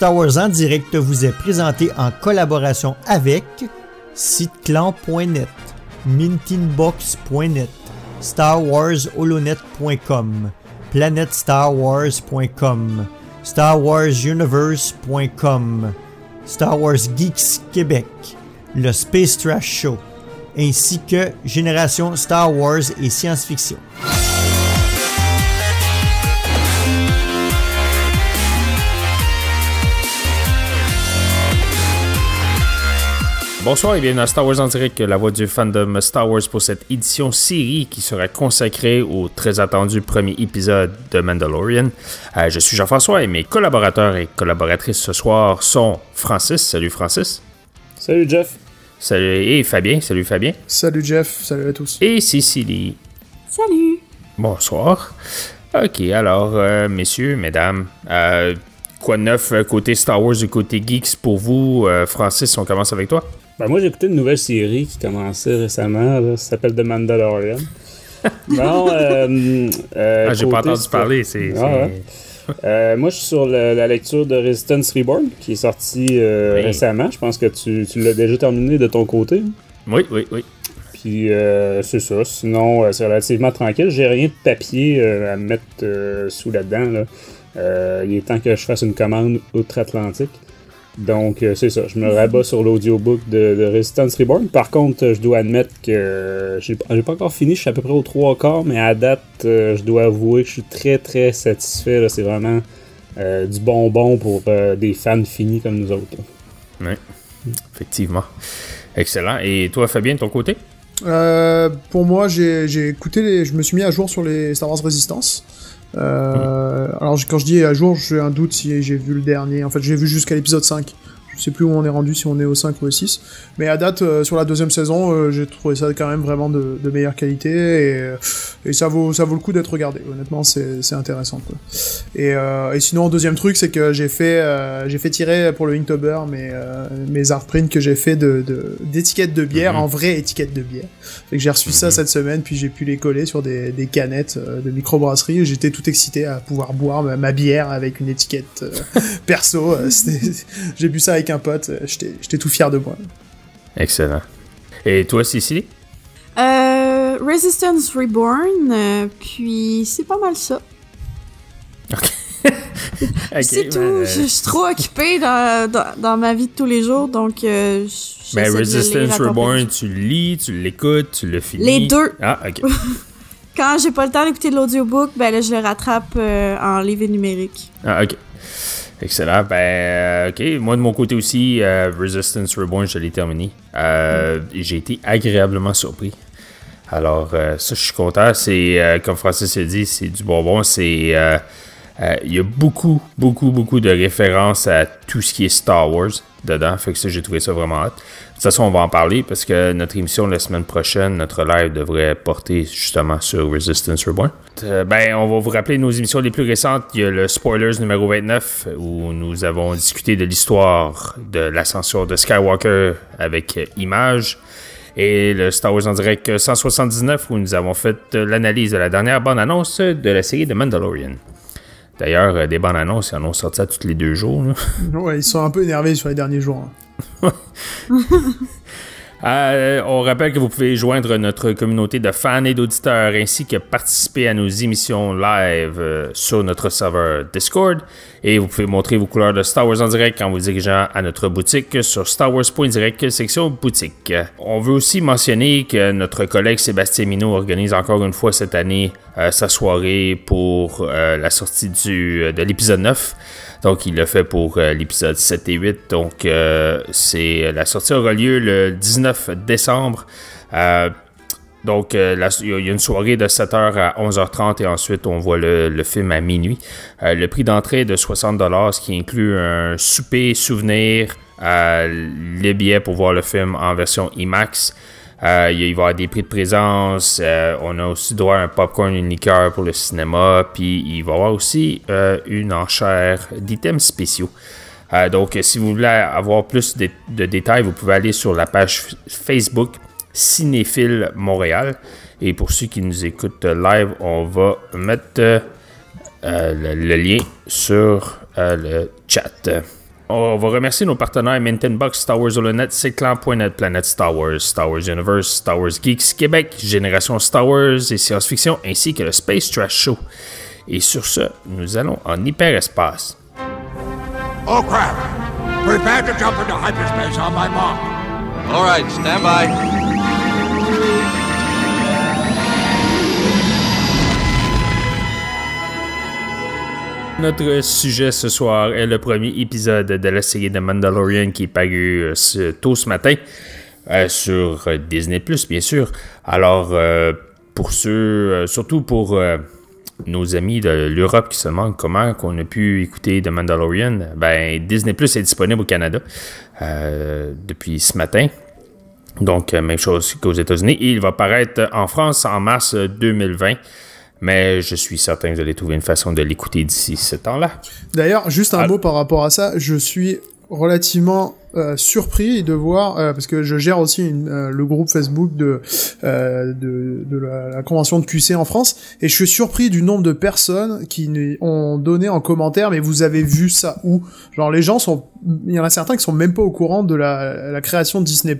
Star Wars en direct vous est présenté en collaboration avec siteclan.net, mintinbox.net, StarWarsHolonet.com, PlanetStarWars.com, StarWarsUniverse.com, Star Wars Geeks Québec, le Space Trash Show, ainsi que Génération Star Wars et Science-Fiction. Bonsoir et bienvenue à Star Wars en direct, la voix du fandom Star Wars pour cette édition série qui sera consacrée au très attendu premier épisode de Mandalorian. Je suis Jean-François et mes collaborateurs et collaboratrices ce soir sont Francis. Salut Francis. Salut Jeff. Salut, et Fabien. Salut Fabien. Salut Jeff. Salut à tous. Et Cécilie. Salut. Bonsoir. Ok, alors messieurs, mesdames, quoi de neuf côté Star Wars et côté Geeks pour vous? Francis, on commence avec toi. Ben moi, j'ai écouté une nouvelle série qui commençait récemment, là, ça s'appelle The Mandalorian. Bon, j'ai pas entendu parler, moi, je suis sur la lecture de Resistance Reborn, qui est sortie récemment. Je pense que tu l'as déjà terminé de ton côté. Oui. Puis, c'est ça. Sinon, c'est relativement tranquille. J'ai rien de papier à mettre sous là-dedans. Là. Il est temps que je fasse une commande outre-Atlantique. Donc, c'est ça. Je me rabats sur l'audiobook de Resistance Reborn. Par contre, je dois admettre que j'ai pas encore fini. Je suis à peu près aux 3/4, mais à date, je dois avouer que je suis très, très satisfait. Là. C'est vraiment du bonbon pour des fans finis comme nous autres. Oui, effectivement. Excellent. Et toi, Fabien, de ton côté? Pour moi, j'ai écouté je me suis mis à jour sur les Star Wars Resistance. Alors quand je dis à jour, j'ai un doute si j'ai vu le dernier. En fait, j'ai vu jusqu'à l'épisode 5. Je sais plus où on est rendu, si on est au 5 ou au 6. Mais à date, sur la deuxième saison, j'ai trouvé ça quand même vraiment de meilleure qualité et ça vaut le coup d'être regardé. Honnêtement, c'est intéressant, quoi. Et sinon, deuxième truc, c'est que j'ai fait tirer pour le Inktober mes art prints que j'ai fait d'étiquettes de bière, en vraie étiquette de bière. Fait que j'ai reçu ça cette semaine, puis j'ai pu les coller sur des canettes de microbrasserie. J'étais tout excité à pouvoir boire ma bière avec une étiquette perso. J'ai bu ça avec un pote, j'étais tout fier de moi. Excellent. Et toi, Cécilie? Resistance Reborn, puis c'est pas mal ça. Okay, c'est tout. Je suis trop occupée dans ma vie de tous les jours, donc ben, Resistance Reborn, tu le lis, tu l'écoutes, tu le finis. Les deux. Ah, ok. Quand j'ai pas le temps d'écouter de l'audiobook, ben là, je le rattrape en livre numérique. Ah, ok. Excellent. Ben, ok. Moi, de mon côté aussi, Resistance Reborn, je l'ai terminé. J'ai été agréablement surpris. Alors, ça, je suis content. C'est, comme Francis a dit, c'est du bonbon. C'est, il y a beaucoup de références à tout ce qui est Star Wars dedans. Fait que ça, j'ai trouvé ça vraiment hot. De toute façon, on va en parler parce que notre émission la semaine prochaine, notre live devrait porter justement sur Resistance Reborn. Ben, on va vous rappeler nos émissions les plus récentes. Il y a le Spoilers numéro 29 où nous avons discuté de l'histoire de l'ascension de Skywalker avec images. Et le Star Wars en direct 179 où nous avons fait l'analyse de la dernière bande-annonce de la série de Mandalorian. D'ailleurs, des bandes-annonces, ils en ont sorti à tous les 2 jours. Là. Ouais, ils sont un peu énervés sur les derniers jours. On rappelle que vous pouvez joindre notre communauté de fans et d'auditeurs ainsi que participer à nos émissions live sur notre serveur Discord. Et vous pouvez montrer vos couleurs de Star Wars en direct en vous dirigeant à notre boutique sur starwars.direct, section boutique. On veut aussi mentionner que notre collègue Sébastien Minot organise encore une fois cette année sa soirée pour la sortie de l'épisode 9. Donc, il l'a fait pour l'épisode 7 et 8. Donc, la sortie aura lieu le 19 décembre. Donc, il y a une soirée de 7h à 11h30 et ensuite, on voit le film à minuit. Le prix d'entrée est de 60$, ce qui inclut un souper souvenir, les billets pour voir le film en version IMAX. Il va y avoir des prix de présence. On a aussi droit à un popcorn, une liqueur pour le cinéma. Puis il va y avoir aussi une enchère d'items spéciaux. Donc, si vous voulez avoir plus de détails, vous pouvez aller sur la page Facebook Cinéphile Montréal. Et pour ceux qui nous écoutent live, on va mettre le lien sur le chat. on va remercier nos partenaires Minton Box, Star Wars Holonet, Seclan.net, Planète Star Wars Universe, Star Wars Geeks Québec, Génération Star Wars et Science-Fiction, ainsi que le Space Trash Show. Et sur ce, nous allons en hyperespace. Oh crap! Prepare to jump into hyperspace on my mark. All right, stand by. Notre sujet ce soir est le premier épisode de la série de Mandalorian qui est paru tôt ce matin sur Disney+, bien sûr. Alors, pour ceux, surtout pour nos amis de l'Europe qui se demandent comment on a pu écouter The Mandalorian, ben Disney+ est disponible au Canada depuis ce matin. Donc, même chose qu'aux États-Unis. Et il va paraître en France en mars 2020. Mais je suis certain que vous allez trouver une façon de l'écouter d'ici ce temps-là. D'ailleurs, juste un mot par rapport à ça. Je suis relativement surpris de voir, parce que je gère aussi le groupe Facebook de la convention de QC en France, et je suis surpris du nombre de personnes qui ont donné en commentaire, mais vous avez vu ça où? Genre les gens il y en a certains qui sont même pas au courant de la création de Disney+.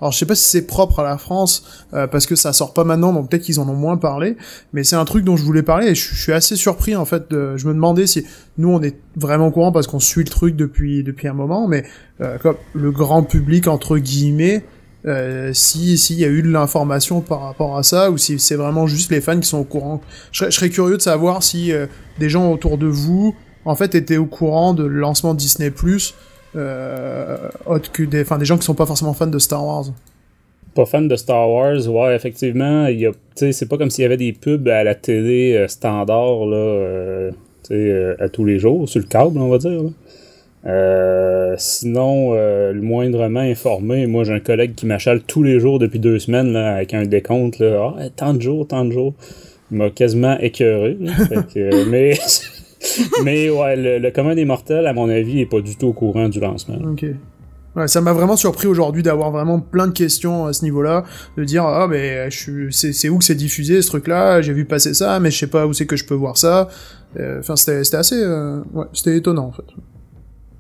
Alors je sais pas si c'est propre à la France, parce que ça sort pas maintenant, donc peut-être qu'ils en ont moins parlé, mais c'est un truc dont je voulais parler, et je suis assez surpris en fait. Je me demandais si nous on est vraiment au courant parce qu'on suit le truc depuis un moment, mais comme le grand public entre guillemets, s'il y a eu de l'information par rapport à ça, ou si c'est vraiment juste les fans qui sont au courant. Je serais curieux de savoir si des gens autour de vous en fait étaient au courant de le lancement de Disney+, autre que des gens qui sont pas forcément fans de Star Wars. Pas fan de Star Wars, ouais, effectivement, c'est pas comme s'il y avait des pubs à la télé standard là, à tous les jours sur le câble, on va dire là. Sinon, le moindrement informé, moi j'ai un collègue qui m'achale tous les jours depuis 2 semaines là, avec un décompte là, tant de jours, il m'a quasiment écœuré là, mais ouais, le commun des mortels à mon avis est pas du tout au courant du lancement. Ok. Ouais, ça m'a vraiment surpris aujourd'hui d'avoir vraiment plein de questions à ce niveau-là, de dire mais c'est où que c'est diffusé ce truc-là, j'ai vu passer ça, mais je sais pas où c'est que je peux voir ça. C'était assez c'était étonnant en fait.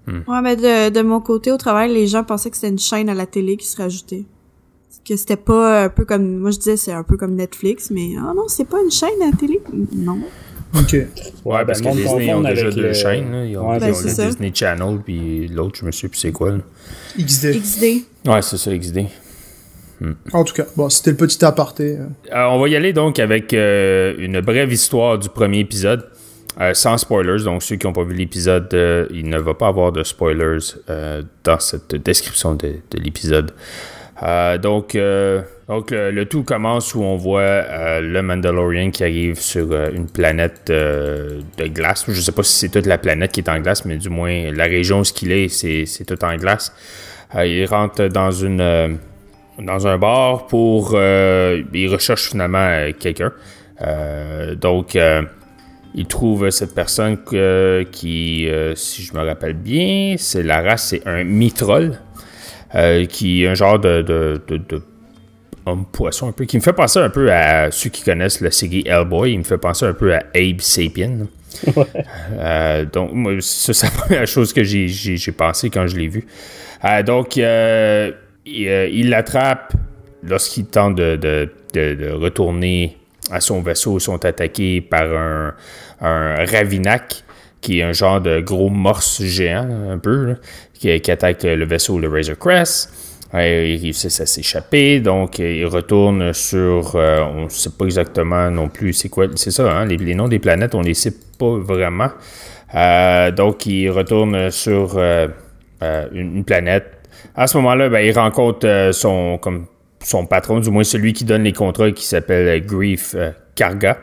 Ouais, mais de mon côté, au travail, les gens pensaient que c'était une chaîne à la télé qui se rajoutait. Que c'était pas un peu comme... Moi, je disais c'est un peu comme Netflix, mais... Ah non, c'est pas une chaîne à la télé? Non. OK. Ouais, parce que Disney ont déjà 2 chaînes. Là. Ils ont le ça. Disney Channel, puis l'autre, je me sais plus c'est quoi. Là. XD. Ouais, c'est ça, XD. En tout cas, bon, c'était le petit aparté. On va y aller donc avec une brève histoire du premier épisode. Sans spoilers, donc ceux qui n'ont pas vu l'épisode, il ne va pas avoir de spoilers dans cette description de l'épisode. Donc, le tout commence où on voit le Mandalorian qui arrive sur une planète de glace. Je ne sais pas si c'est toute la planète qui est en glace, mais du moins la région où il est, c'est tout en glace. Il rentre dans un bar pour... il recherche finalement quelqu'un. Il trouve cette personne qui, si je me rappelle bien, la race, c'est un Mythrol, qui est un genre de homme-poisson un peu, qui me fait penser un peu à ceux qui connaissent la série Hellboy, il me fait penser un peu à Abe Sapien. Ouais. Donc, moi, c'est la première chose que j'ai pensé quand je l'ai vu. Il l'attrape lorsqu'il tente de retourner à son vaisseau. Ils sont attaqués par un Ravinac, qui est un genre de gros morse géant, un peu, là, qui attaque le vaisseau, le Razor Crest. Il réussit à s'échapper, donc il retourne sur... on ne sait pas exactement non plus c'est quoi. C'est ça, hein, les noms des planètes, on ne les sait pas vraiment. Donc il retourne sur une planète. À ce moment-là, il rencontre son patron, du moins celui qui donne les contrats, qui s'appelle Greef Karga.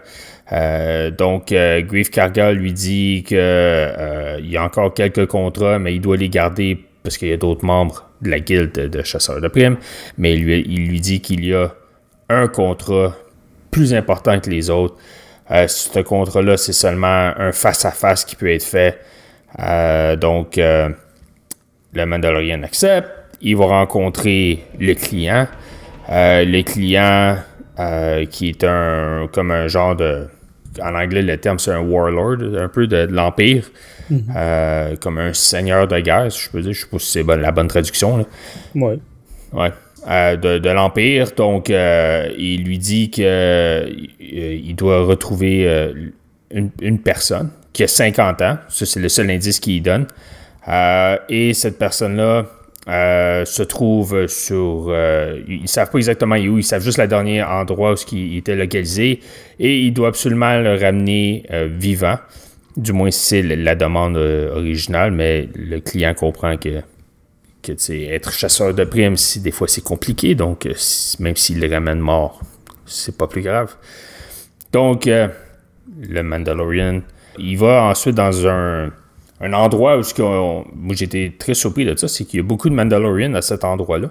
Greef Karga lui dit que il y a encore quelques contrats, mais il doit les garder parce qu'il y a d'autres membres de la guilde de chasseurs de primes. Mais il lui dit qu'il y a un contrat plus important que les autres. Ce contrat-là, c'est seulement un face-à-face qui peut être fait. Le Mandalorian accepte. Il va rencontrer le client. Le client qui est comme un genre de en anglais, le terme, c'est un warlord, un peu de l'Empire, comme un seigneur de guerre, si je peux dire. Je sais pas si c'est la bonne traduction. Là. Ouais. Ouais. De l'Empire. Donc, il lui dit qu'il doit retrouver une personne qui a 50 ans. Ça, c'est le seul indice qu'il donne. Et cette personne-là se trouve sur... ils ne savent pas exactement où, ils savent juste le dernier endroit où il était localisé. Et il doit absolument le ramener vivant. Du moins, c'est la demande originale, mais le client comprend que être chasseur de primes, des fois, c'est compliqué. Donc, même s'il le ramène mort, c'est pas plus grave. Donc, le Mandalorian, il va ensuite dans un endroit où moi, j'étais très surpris de ça, c'est qu'il y a beaucoup de Mandalorians à cet endroit-là.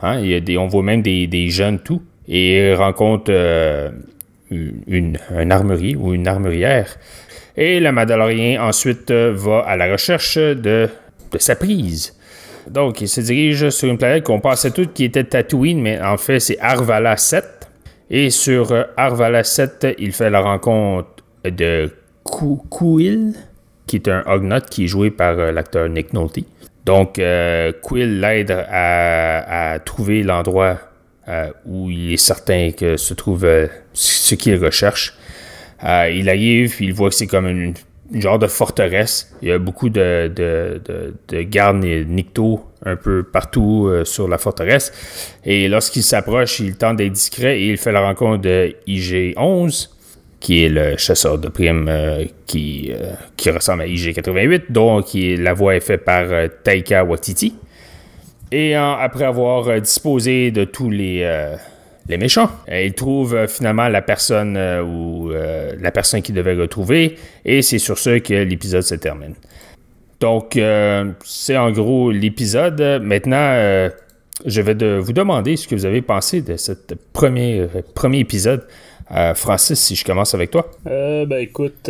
Hein? On voit même des jeunes tout. Et il rencontre un armurier ou une armurière. Et le Mandalorien, ensuite, va à la recherche de sa prise. Donc, il se dirige sur une planète qu'on pensait toute qui était Tatooine, mais en fait, c'est Arvala 7. Et sur Arvala 7, il fait la rencontre de Kuiil, qui est un Ugnaught qui est joué par l'acteur Nick Nolte. Donc, Kuiil l'aide à trouver l'endroit où il est certain que se trouve ce qu'il recherche. Il arrive, puis il voit que c'est comme une genre de forteresse. Il y a beaucoup de gardes Nikto un peu partout sur la forteresse. Et lorsqu'il s'approche, il tente d'être discret et il fait la rencontre de IG-11, qui est le chasseur de primes qui ressemble à IG-88, dont la voix est faite par Taika Waititi. Et après avoir disposé de tous les méchants, il trouve finalement la personne la personne qu'il devait retrouver, et c'est sur ce que l'épisode se termine. Donc, c'est en gros l'épisode. Maintenant, je vais vous demander ce que vous avez pensé de ce premier épisode. Francis, si je commence avec toi. Écoute,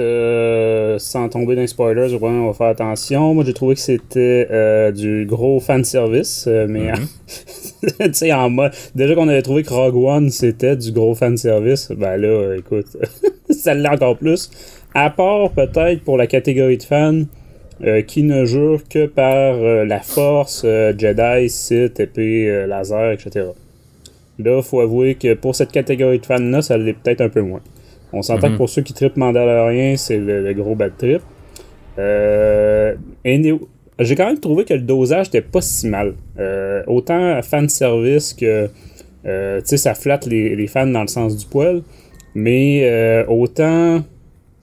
sans tomber dans les spoilers, on va faire attention. Moi, j'ai trouvé que c'était du gros fanservice, mais tu sais, en mode... Déjà qu'on avait trouvé que Rogue One, c'était du gros fanservice, ben là, écoute, ça l'est encore plus. À part peut-être pour la catégorie de fans qui ne jure que par la force, Jedi, Sith, épée, laser, etc. Là, faut avouer que pour cette catégorie de fans-là, ça l'est peut-être un peu moins. On s'entend que pour ceux qui trippent Mandalorian, c'est le gros bad trip. J'ai quand même trouvé que le dosage était pas si mal. Autant fanservice que, tu sais, ça flatte les fans dans le sens du poil, mais autant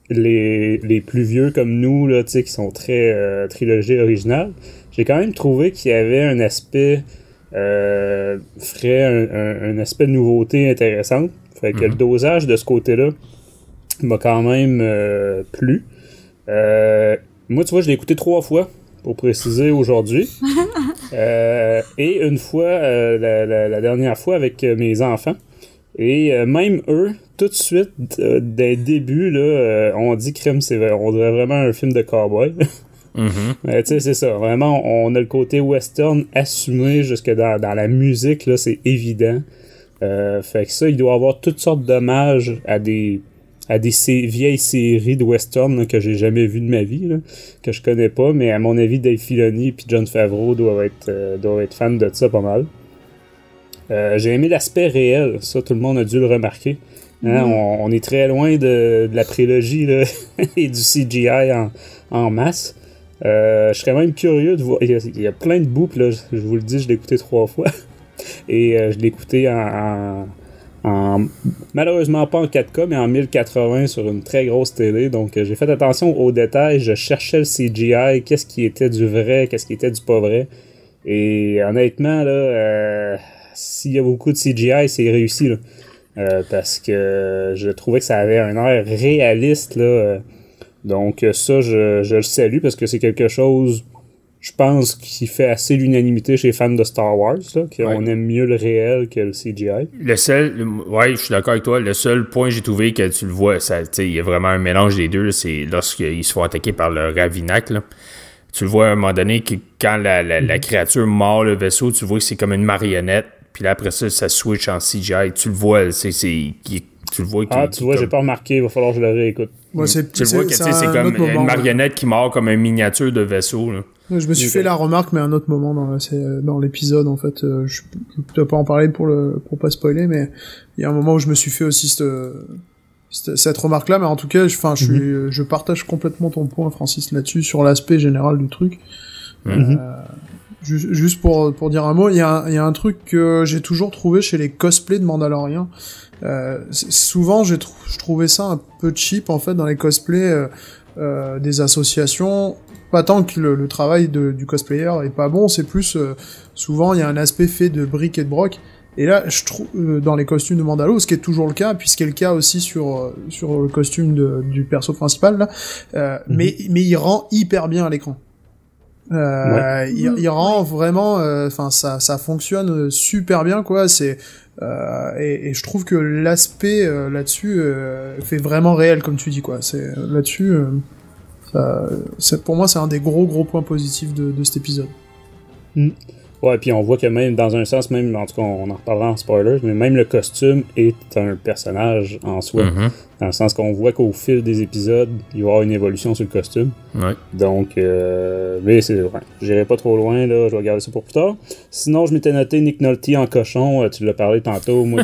les plus vieux comme nous, là, tu sais, qui sont très trilogie originale, j'ai quand même trouvé qu'il y avait un aspect frais, un aspect de nouveauté intéressante. Fait que le dosage de ce côté-là m'a quand même plu. Moi, tu vois, je l'ai écouté 3 fois, pour préciser, aujourd'hui. Et une fois, la dernière fois, avec mes enfants. Et même eux, tout de suite, dès le début, là, on dit crème, on dirait vraiment un film de cowboy. Mais tu sais, c'est ça. Vraiment, on a le côté western assumé jusque dans la musique, là, c'est évident. Fait que ça, il doit avoir toutes sortes d'hommages à des vieilles séries de western là, que j'ai jamais vues de ma vie, là, que je connais pas, mais à mon avis, Dave Filoni et Jon Favreau doivent être fans de ça pas mal. J'ai aimé l'aspect réel, ça tout le monde a dû le remarquer. Hein, on est très loin de la prélogie là, et du CGI en masse. Je serais même curieux de voir. Il y a plein de bouts, là, je vous le dis, je l'ai écouté 3 fois. Et je l'ai écouté malheureusement pas en 4K, mais en 1080 sur une très grosse télé. Donc j'ai fait attention aux détails, je cherchais le CGI, qu'est-ce qui était du vrai, qu'est-ce qui était du pas vrai. Et honnêtement, là, s'il y a beaucoup de CGI, c'est réussi, là. Parce que je trouvais que ça avait un air réaliste, là. Donc ça, je le salue parce que c'est quelque chose, je pense, qui fait assez l'unanimité chez les fans de Star Wars, là, qu'on aime mieux le réel que le CGI. Je suis d'accord avec toi. Le seul point que j'ai trouvé que tu le vois, il y a vraiment un mélange des deux, là, c'est lorsqu'ils se font attaquer par le Ravinac, là. Tu le vois à un moment donné que quand la créature mord le vaisseau, tu vois que c'est comme une marionnette. Puis là, après ça switch en CGI. Tu le vois, tu tu le vois. Tu vois, j'ai pas remarqué, il va falloir que je le réécoute. Ouais, tu le vois que c'est comme une marionnette qui mord comme une miniature de vaisseau. Là. Je me suis fait la remarque, mais à un autre moment dans l'épisode, en fait. Je peux pas en parler pour pas spoiler, mais il y a un moment où je me suis fait aussi cette remarque-là, mais en tout cas, je partage complètement ton point, Francis, là-dessus, sur l'aspect général du truc. Juste pour dire un mot, il y a un truc que j'ai toujours trouvé chez les cosplays de Mandalorian. Souvent, je trouvais ça un peu cheap, en fait, dans les cosplays des associations. Pas tant que le travail du cosplayer est pas bon, c'est plus souvent il y a un aspect fait de briques et de broc. Et là, je trouve dans les costumes de Mandalo, ce qui est toujours le cas, puis ce qui est le cas aussi sur le costume du perso principal là, mais il rend hyper bien à l'écran. Il rend vraiment, ça fonctionne super bien quoi. C'est et je trouve que l'aspect là-dessus fait vraiment réel comme tu dis quoi. C'est là-dessus. Pour moi, c'est un des gros points positifs de cet épisode. Ouais, puis on voit que même, dans un sens, même, en tout cas, on en reparlera en spoilers, mais même le costume est un personnage en soi. Dans le sens qu'on voit qu'au fil des épisodes, il va y avoir une évolution sur le costume. Ouais. Donc, mais j'irai pas trop loin, là, je vais garder ça pour plus tard. Sinon, je m'étais noté Nick Nolte en cochon, tu l'as parlé tantôt, moi,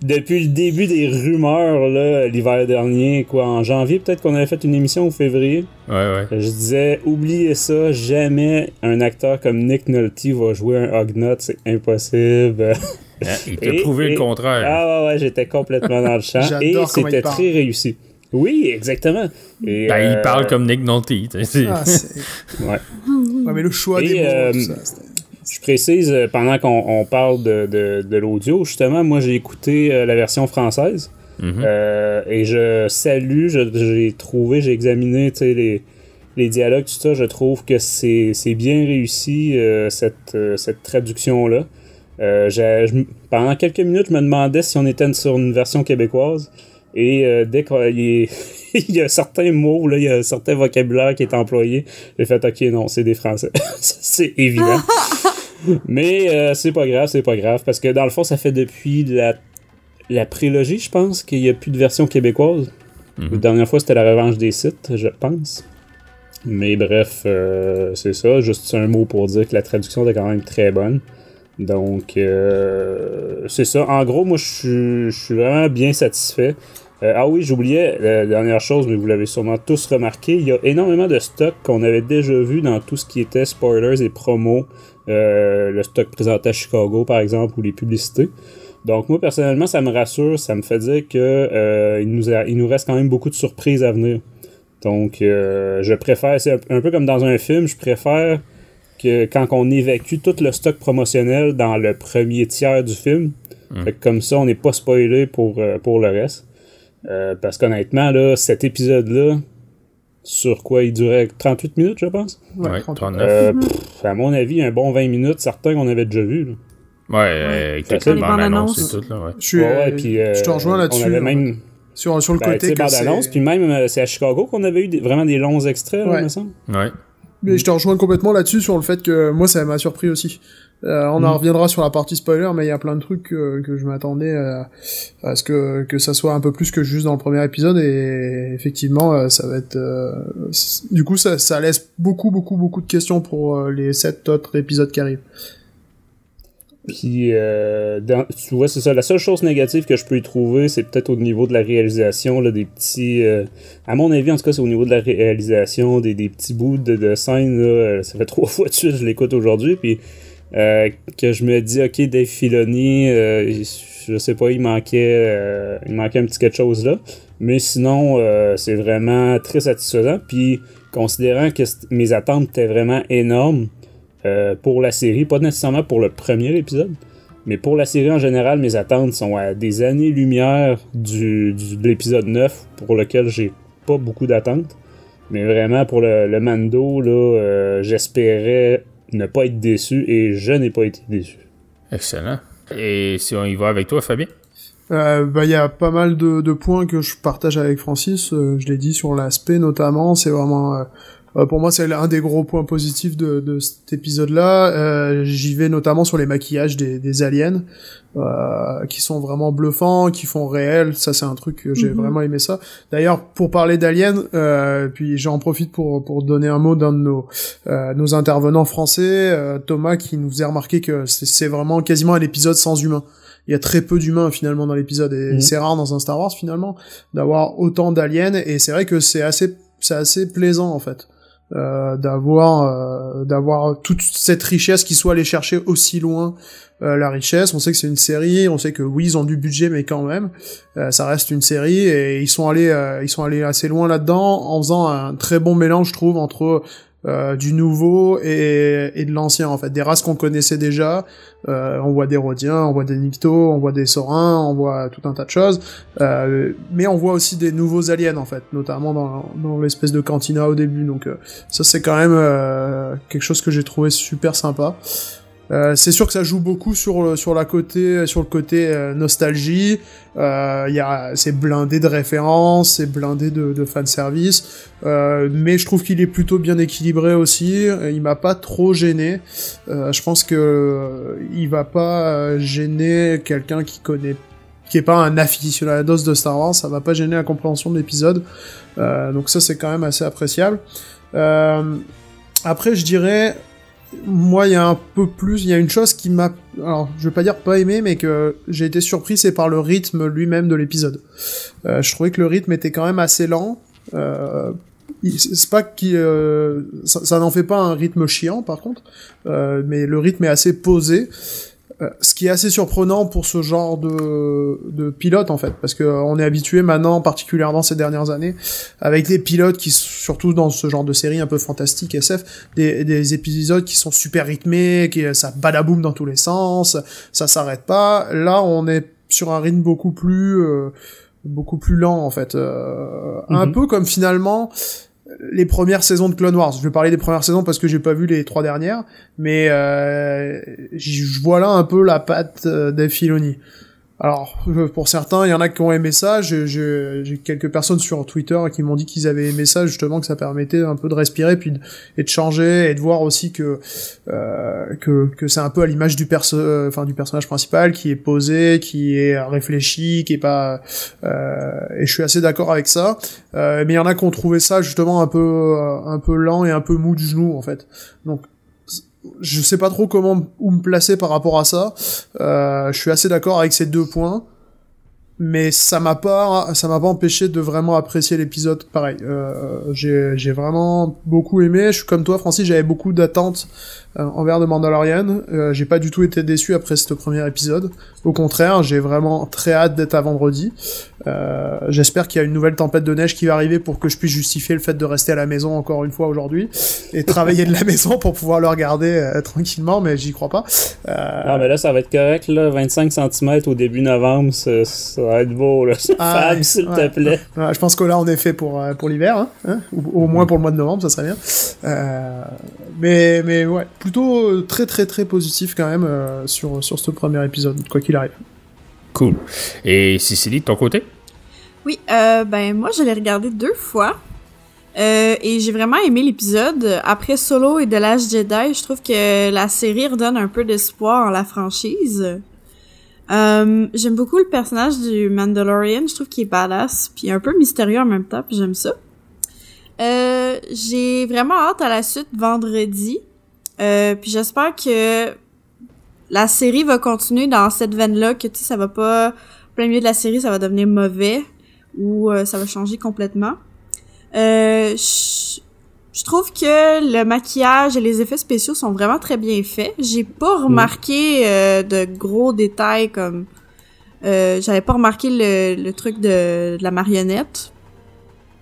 depuis le début des rumeurs, là, l'hiver dernier, en janvier, peut-être qu'on avait fait une émission ou février. Ouais. Je disais, oubliez ça, jamais un acteur comme Nick Nolte va jouer un Ugnaught, c'est impossible. Il t'a prouvé le contraire. Ah ouais, j'étais complètement dans le champ. Et c'était très réussi. Oui, exactement. Et, il parle comme Nick Nolte. Ouais, mais le choix des mots, tout ça, je précise, pendant qu'on parle de l'audio, justement, moi j'ai écouté la version française et je salue, j'ai examiné les dialogues, tout ça, je trouve que c'est bien réussi cette traduction-là. Pendant quelques minutes, je me demandais si on était sur une version québécoise et dès qu'il y a certains mots, là, il y a certains vocabulaires qui est employé, j'ai fait ok, non, c'est des Français. C'est évident. Mais c'est pas grave, parce que dans le fond, ça fait depuis la prélogie, je pense, qu'il n'y a plus de version québécoise. La dernière fois, c'était la revanche des Sith, je pense. Mais bref, c'est ça, juste un mot pour dire que la traduction était quand même très bonne. Donc, c'est ça. En gros, moi, je suis vraiment bien satisfait. Ah oui, j'oubliais la dernière chose, mais vous l'avez sûrement tous remarqué, il y a énormément de stock qu'on avait déjà vu dans tout ce qui était spoilers et promos. Le stock présenté à Chicago, par exemple, ou les publicités. Donc, moi, personnellement, ça me rassure, ça me fait dire que il nous reste quand même beaucoup de surprises à venir. Donc, je préfère, c'est un peu comme dans un film, je préfère que quand on évacue tout le stock promotionnel dans le premier tiers du film, fait que comme ça, on n'est pas spoilé pour le reste. Parce qu'honnêtement, là, cet épisode-là, sur quoi il durait 38 minutes, je pense? Ouais, 39. À mon avis, un bon 20 minutes, certains qu'on avait déjà vu. Là. Ouais, avec les bandes annonces et tout, là, ouais. Je te rejoins là-dessus. On avait même... Sur le côté que c'est... Puis même, c'est à Chicago qu'on avait eu vraiment des longs extraits, là, il me semble. Ouais. Mais je te rejoins complètement là-dessus sur le fait que moi ça m'a surpris aussi. On en reviendra sur la partie spoiler, mais il y a plein de trucs que je m'attendais à ce que ça soit un peu plus que juste dans le premier épisode, et effectivement ça va être du coup ça laisse beaucoup de questions pour les 7 autres épisodes qui arrivent. Puis, tu vois, c'est ça. La seule chose négative que je peux y trouver, c'est peut-être au niveau de la réalisation, là, des petits... à mon avis, en tout cas, c'est au niveau de la réalisation, des petits bouts de scène, là, ça fait 3 fois de suite que je l'écoute aujourd'hui, puis que je me dis, ok, Dave Filoni, je sais pas, il manquait un petit quelque chose là, mais sinon, c'est vraiment très satisfaisant, puis considérant que mes attentes étaient vraiment énormes, pour la série, pas nécessairement pour le premier épisode, mais pour la série en général, mes attentes sont à des années-lumière de l'épisode 9, pour lequel j'ai pas beaucoup d'attentes. Mais vraiment, pour le Mando, là, j'espérais ne pas être déçu, et je n'ai pas été déçu. Excellent. Et si on y va avec toi, Fabien? Y a pas mal de points que je partage avec Francis, je l'ai dit sur l'aspect notamment, c'est vraiment Pour moi, c'est un des gros points positifs de cet épisode-là. J'y vais notamment sur les maquillages des aliens, qui sont vraiment bluffants, qui font réel. Ça, c'est un truc que j'ai vraiment aimé ça. D'ailleurs, pour parler d'aliens, puis j'en profite pour donner un mot d'un de nos intervenants français, Thomas, qui nous faisait remarquer que c'est vraiment quasiment un épisode sans humains. Il y a très peu d'humains finalement dans l'épisode, et c'est rare dans un Star Wars finalement d'avoir autant d'aliens, et c'est vrai que c'est assez plaisant en fait. D'avoir toute cette richesse qui soit allée chercher aussi loin la richesse. On sait que c'est une série, on sait que oui, ils ont du budget, mais quand même ça reste une série, et ils sont allés assez loin là-dedans en faisant un très bon mélange, je trouve, entre du nouveau et de l'ancien, en fait, des races qu'on connaissait déjà. On voit des Rodiens, on voit des Nikto, on voit des Saurins, on voit tout un tas de choses, mais on voit aussi des nouveaux aliens, en fait, notamment dans l'espèce de cantina au début. Donc ça, c'est quand même quelque chose que j'ai trouvé super sympa. C'est sûr que ça joue beaucoup sur le côté nostalgie. C'est blindé de références, c'est blindé de fanservice, mais je trouve qu'il est plutôt bien équilibré aussi. Il m'a pas trop gêné. Je pense que il va pas gêner quelqu'un qui est pas un aficionados de Star Wars. Ça va pas gêner la compréhension de l'épisode. Donc ça, c'est quand même assez appréciable. Après, je dirais, moi, il y a une chose qui m'a, alors, je vais pas dire pas aimé, mais que j'ai été surpris, c'est par le rythme lui-même de l'épisode. Je trouvais que le rythme était quand même assez lent. C'est pas ça n'en fait pas un rythme chiant, par contre, mais le rythme est assez posé. Ce qui est assez surprenant pour ce genre de pilote, en fait, parce que on est habitué maintenant, particulièrement ces dernières années, avec les pilotes qui, surtout dans ce genre de série un peu fantastique SF, des épisodes qui sont super rythmés, ça badaboum dans tous les sens, ça s'arrête pas. Là, on est sur un rythme beaucoup plus lent, en fait, un peu comme finalement les premières saisons de Clone Wars. Je vais parler des premières saisons parce que j'ai pas vu les 3 dernières, mais je vois là un peu la patte Dave Filoni. Alors, pour certains, il y en a qui ont aimé ça. J'ai quelques personnes sur Twitter qui m'ont dit qu'ils avaient aimé ça, justement, que ça permettait un peu de respirer, puis et de changer, et de voir aussi que c'est un peu à l'image du personnage principal, qui est posé, qui est réfléchi, qui est pas, et je suis assez d'accord avec ça. Mais il y en a qui ont trouvé ça, justement, un peu lent et un peu mou du genou, en fait. Donc, je sais pas trop où me placer par rapport à ça. Je suis assez d'accord avec ces 2 points, mais ça m'a pas empêché de vraiment apprécier l'épisode. Pareil, j'ai vraiment beaucoup aimé. Je suis comme toi, Francis, j'avais beaucoup d'attentes envers The Mandalorian. J'ai pas du tout été déçu après ce premier épisode. Au contraire, j'ai vraiment très hâte d'être à vendredi. J'espère qu'il y a une nouvelle tempête de neige qui va arriver pour que je puisse justifier le fait de rester à la maison encore une fois aujourd'hui et travailler de la maison pour pouvoir le regarder tranquillement, mais j'y crois pas. Ah, mais là, ça va être correct, là. 25 cm au début novembre, ça va être beau, là. Fab, s'il te plaît. Je pense que là, on est fait pour l'hiver, hein, ou au moins pour le mois de novembre, ça serait bien. Mais ouais, plutôt très très très positif quand même sur ce premier épisode, quoi qu'il arrive. Cool. Et Cicely, de ton côté? Oui, moi je l'ai regardé 2 fois. Et j'ai vraiment aimé l'épisode. Après Solo et The Last Jedi, je trouve que la série redonne un peu d'espoir en la franchise. J'aime beaucoup le personnage du Mandalorian. Je trouve qu'il est badass, puis un peu mystérieux en même temps, puis j'aime ça. J'ai vraiment hâte à la suite vendredi. Puis j'espère que la série va continuer dans cette veine-là, que tu sais, ça va pas, plein milieu de la série, ça va devenir mauvais, ou ça va changer complètement. Je trouve que le maquillage et les effets spéciaux sont vraiment très bien faits. J'ai pas remarqué de gros détails comme j'avais pas remarqué le truc de la marionnette.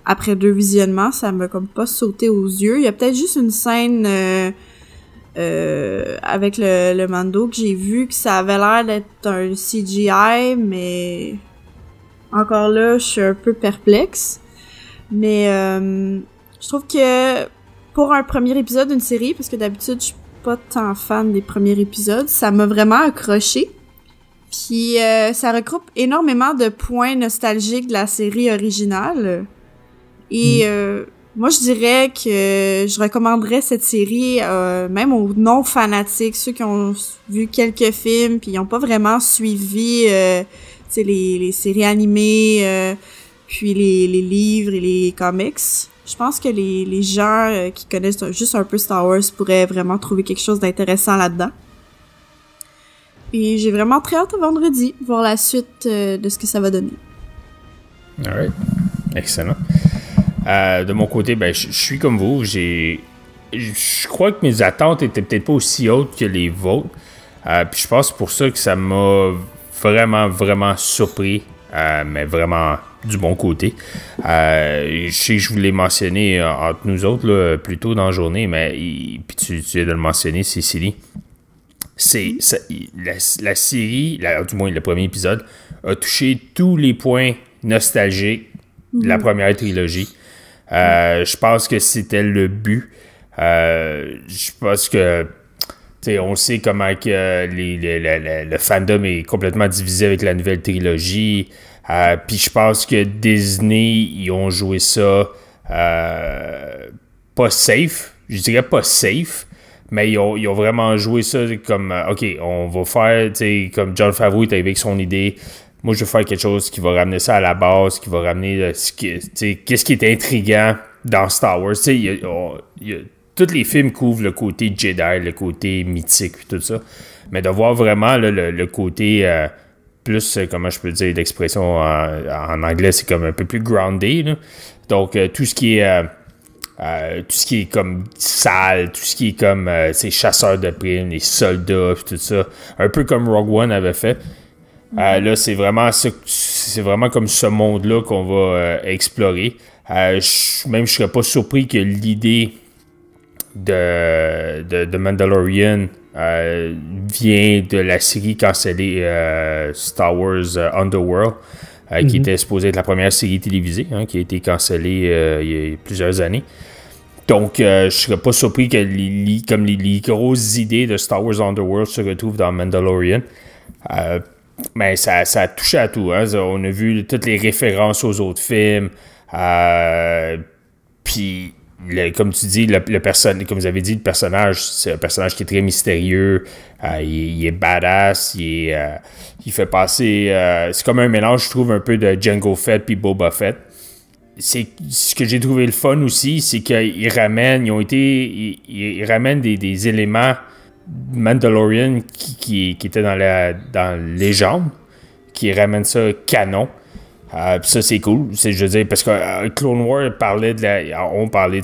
Après 2 visionnements, ça m'a comme pas sauté aux yeux. Il y a peut-être juste une scène avec le Mando que j'ai vu que ça avait l'air d'être un CGI, mais encore là, je suis un peu perplexe. Mais je trouve que pour un premier épisode d'une série, parce que d'habitude je suis pas tant fan des premiers épisodes, ça m'a vraiment accroché. Puis ça regroupe énormément de points nostalgiques de la série originale. Et Moi, je dirais que je recommanderais cette série même aux non-fanatiques, ceux qui ont vu quelques films puis ils n'ont pas vraiment suivi les séries animées, puis les livres et les comics. Je pense que les gens qui connaissent juste un peu Star Wars pourraient vraiment trouver quelque chose d'intéressant là-dedans. Et j'ai vraiment très hâte à vendredi, voir la suite de ce que ça va donner. Alright. Excellent. De mon côté, ben, je suis comme vous. Je crois que mes attentes étaient peut-être pas aussi hautes que les vôtres. Puis je pense pour ça que ça m'a vraiment surpris. Mais vraiment du bon côté. Je sais que je voulais mentionner entre nous autres là, plus tôt dans la journée, mais puis tu viens de le mentionner, Cécilie. La série, du moins le premier épisode, a touché tous les points nostalgiques de la première trilogie. Je pense que c'était le but. Je pense que on sait comment que le fandom est complètement divisé avec la nouvelle trilogie. Puis je pense que Disney, ils ont joué ça pas safe. Je dirais pas safe. Mais ils ont vraiment joué ça comme, OK, on va faire, comme Jon Favreau est arrivé avec son idée. Moi, je vais faire quelque chose qui va ramener ça à la base, qui va ramener qu'est-ce qui est intriguant dans Star Wars. Tous les films couvrent le côté Jedi, le côté mythique et tout ça. Mais de voir vraiment là, le côté plus, comment je peux dire l'expression en anglais, c'est comme un peu plus grounded. Là. Donc, tout ce qui est comme sale, tout ce qui est comme ces chasseurs de primes, les soldats, tout ça, un peu comme Rogue One avait fait. Là, c'est vraiment comme ce monde-là qu'on va explorer. Je serais pas surpris que l'idée de Mandalorian vient de la série cancellée Star Wars Underworld, qui était supposée être la première série télévisée, qui a été cancellée il y a plusieurs années. Donc, je serais pas surpris que les grosses idées de Star Wars Underworld se retrouvent dans Mandalorian. Mais ça a touché à tout. Hein? On a vu toutes les références aux autres films. Puis, comme tu dis, comme vous avez dit, le personnage, c'est un personnage qui est très mystérieux. Il est badass. Il fait passer... c'est comme un mélange, je trouve, un peu de Jango Fett puis Boba Fett. Ce que j'ai trouvé le fun aussi, c'est qu'ils ramènent, ils ramènent des éléments Mandalorian qui étaient dans la légende, qui ramènent ça canon. Ça, c'est cool. Je veux dire, parce que Clone Wars parlait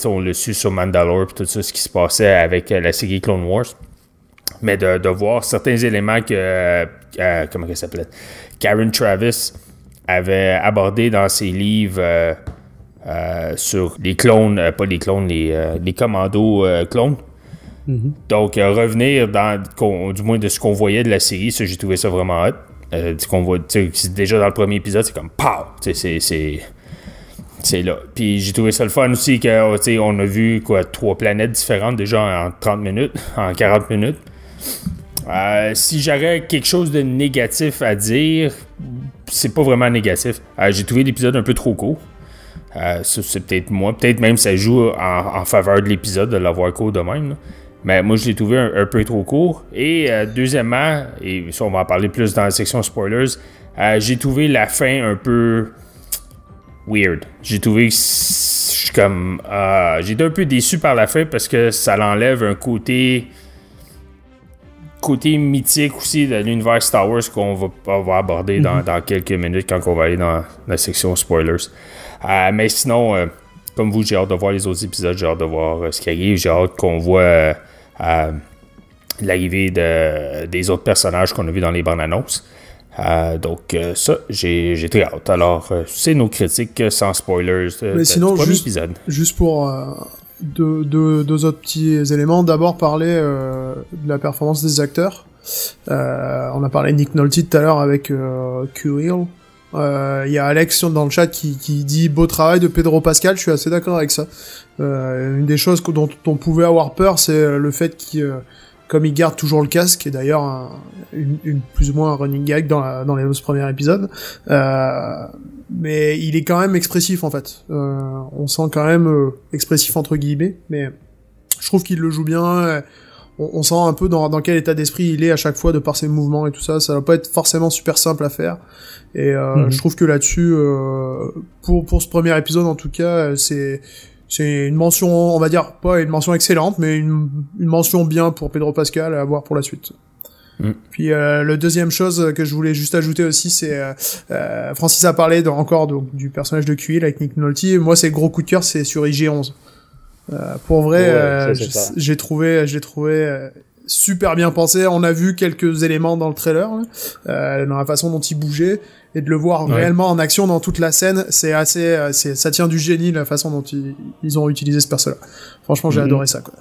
on l'a su sur Mandalore et tout ça, ce qui se passait avec la série Clone Wars. Mais de voir certains éléments que, comment elle s'appelait? Karen Travis avait abordé dans ses livres sur les clones, pas les clones, les commandos clones. Mm-hmm. Donc, revenir du moins de ce qu'on voyait de la série, ça, j'ai trouvé ça vraiment hot. Ce qu'on voit, déjà dans le premier épisode, c'est comme pow! C'est là. Puis j'ai trouvé ça le fun aussi qu'on a vu 3 planètes différentes déjà en 30 minutes, en 40 minutes. Si j'aurais quelque chose de négatif à dire, c'est pas vraiment négatif. J'ai trouvé l'épisode un peu trop court. Ça, c'est peut-être moi. Peut-être même ça joue en faveur de l'épisode de l'avoir court de même. Là. Mais moi, je l'ai trouvé un peu trop court. Et deuxièmement, et ça, on va en parler plus dans la section spoilers, j'ai trouvé la fin un peu weird. J'ai trouvé que j'étais un peu déçu par la fin parce que ça l'enlève un côté mythique aussi de l'univers Star Wars qu'on va aborder dans quelques minutes quand on va aller dans la section spoilers. Mais sinon, comme vous, j'ai hâte de voir les autres épisodes, j'ai hâte de voir ce qui arrive, j'ai hâte qu'on voit l'arrivée des autres personnages qu'on a vus dans les bandes annonces. Donc ça, j'ai très hâte. Alors, c'est nos critiques sans spoilers mais sinon, premier épisode. Juste pour deux autres petits éléments. D'abord, parler de la performance des acteurs. On a parlé de Nick Nolte tout à l'heure avec Curiel. Il y a Alex dans le chat qui dit beau travail de Pedro Pascal. Je suis assez d'accord avec ça. Une des choses dont on pouvait avoir peur, c'est le fait comme il garde toujours le casque, et d'ailleurs une plus ou moins un running gag dans les 11 premiers épisodes, mais il est quand même expressif en fait. On sent quand même expressif entre guillemets, mais je trouve qu'il le joue bien. On sent un peu dans quel état d'esprit il est à chaque fois de par ses mouvements et tout ça. Ça va pas être forcément super simple à faire. Et je trouve que là-dessus, pour ce premier épisode en tout cas, c'est une mention, on va dire pas une mention excellente, mais une mention bien pour Pedro Pascal à voir pour la suite. Puis le deuxième chose que je voulais juste ajouter aussi, c'est Francis a parlé encore du personnage de Quill avec Nick Nolte. Moi, c'est le gros coup de cœur, c'est sur IG-11. Pour vrai, j'ai trouvé super bien pensé. On a vu quelques éléments dans le trailer, dans la façon dont il bougeait, et de le voir réellement en action dans toute la scène, c'est assez, ça tient du génie la façon dont ils ont utilisé ce perso-là. Franchement, j'ai adoré ça, quoi.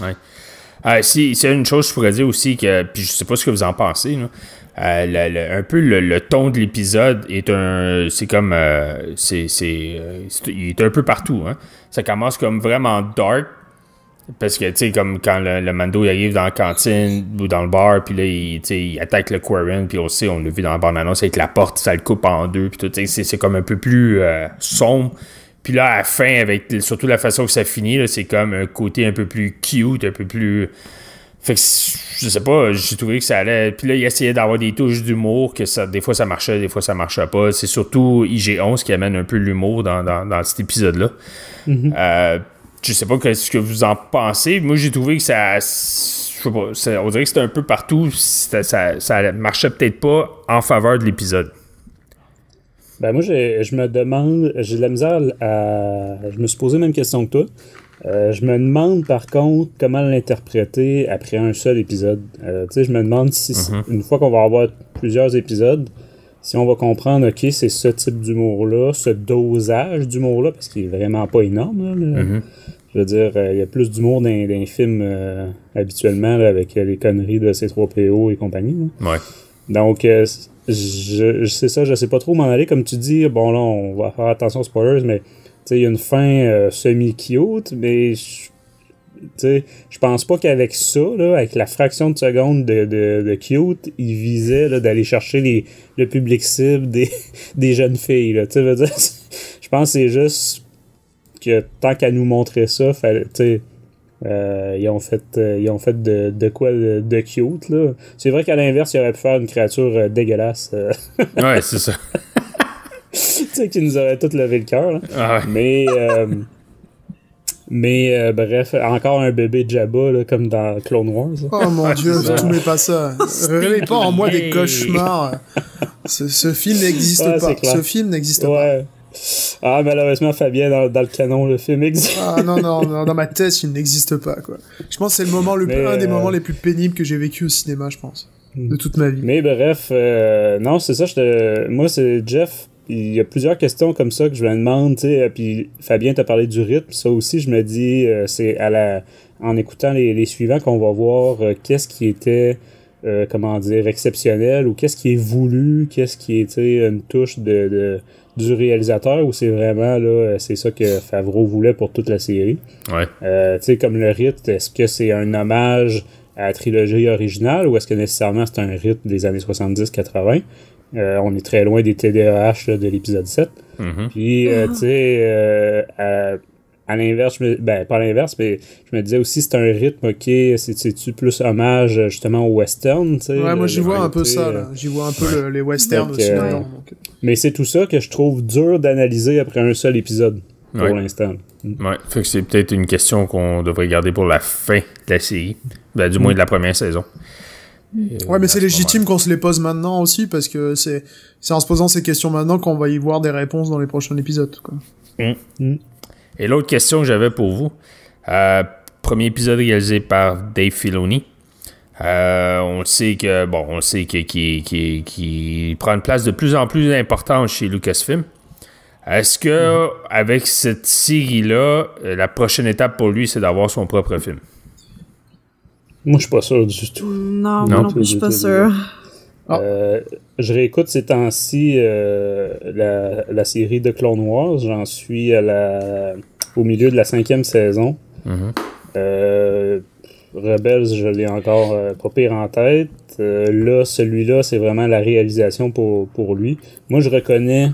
Ouais. Si c'est une chose, je pourrais dire aussi que, puis je sais pas ce que vous en pensez, là. Un peu le ton de l'épisode est c'est comme il est un peu partout, hein. Ça commence comme vraiment dark parce que tu sais comme quand le Mando il arrive dans la cantine ou dans le bar, puis là il attaque le Quarren, puis on l'a vu dans la bande-annonce avec la porte, ça le coupe en deux, puis tout, c'est comme un peu plus sombre. Puis là à la fin, avec surtout la façon que ça finit là, c'est comme un côté un peu plus cute, un peu plus. Fait que, je sais pas, j'ai trouvé que ça allait. Puis là, il essayait d'avoir des touches d'humour, que ça, des fois ça marchait, des fois ça marchait pas. C'est surtout IG-11 qui amène un peu l'humour dans cet épisode-là. Je sais pas ce que vous en pensez. Moi, j'ai trouvé que ça. Je sais pas, on dirait que c'était un peu partout. Ça marchait peut-être pas en faveur de l'épisode. Ben moi, je me demande, j'ai de la misère je me suis posé la même question que toi. Je me demande par contre comment l'interpréter après un seul épisode. Tu sais, je me demande si une fois qu'on va avoir plusieurs épisodes, si on va comprendre, ok, c'est ce type d'humour-là, ce dosage d'humour-là, parce qu'il est vraiment pas énorme. Là. Je veux dire, il y a plus d'humour dans les films habituellement là, avec les conneries de C3PO et compagnie. Là. Ouais. Donc, je sais ça, je sais pas trop où m'en aller. Comme tu dis, bon là, on va faire attention aux spoilers, mais il y a une fin semi-cute, mais je pense pas qu'avec ça, là, avec la fraction de seconde de cute, il visait là, d'aller chercher le public cible des jeunes filles. Là, veux dire, je pense que c'est juste que tant qu'à nous montrer ça, ils ont fait de quoi de cute. Là. C'est vrai qu'à l'inverse, il aurait pu faire une créature dégueulasse. Ouais, c'est ça. Tu sais, qui nous aurait tout levé le cœur. Ah ouais. Mais bref, encore un bébé Jabba, là, comme dans Clone Wars. Là. Oh mon Dieu, tu mets pas ça. Réveille pas en moi des cauchemars. Ce film n'existe pas. Ce film n'existe pas. Ah, malheureusement, Fabien, dans le canon, le film existe. Ah non, dans ma tête, il n'existe pas, quoi. Je pense que c'est un des moments les plus pénibles que j'ai vécu au cinéma, je pense. De toute ma vie. Mais bref, non, c'est ça, moi, c'est Jeff. Il y a plusieurs questions comme ça que je me demande, tu sais, puis Fabien t'a parlé du rythme, ça aussi je me dis, c'est en écoutant les suivants qu'on va voir qu'est-ce qui était, exceptionnel, ou qu'est-ce qui est voulu, qu'est-ce qui est, une touche du réalisateur, ou c'est vraiment, là, c'est ça que Favreau voulait pour toute la série. Ouais. Tu sais, comme le rythme, est-ce que c'est un hommage à la trilogie originale, ou est-ce que nécessairement c'est un rythme des années 70-80? On est très loin des TDAH là, de l'épisode 7. Puis, tu sais, à l'inverse, pas à l'inverse, mais je me disais aussi, c'est un rythme, ok, c'est-tu plus hommage justement au western, tu sais? Ouais, moi j'y vois un peu ça, là. J'y vois un peu les westerns donc, aussi là-dedans. Donc. Mais c'est tout ça que je trouve dur d'analyser après un seul épisode, pour l'instant. Ouais, fait que c'est peut-être une question qu'on devrait garder pour la fin de la série. Ben, du moins de la première saison. Ouais, mais c'est légitime qu'on se les pose maintenant aussi, parce que c'est en se posant ces questions maintenant qu'on va y voir des réponses dans les prochains épisodes, quoi. Et l'autre question que j'avais pour vous, premier épisode réalisé par Dave Filoni. On sait qu'il prend une place de plus en plus importante chez Lucasfilm. Est-ce que avec cette série-là, la prochaine étape pour lui, c'est d'avoir son propre film? Moi, je suis pas sûr du tout. Non, je suis pas sûr. Je réécoute ces temps-ci la série de Clone Wars. J'en suis au milieu de la 5e saison. Rebels, je l'ai encore pas pire en tête. Là, celui-là, c'est vraiment la réalisation pour lui. Moi, je reconnais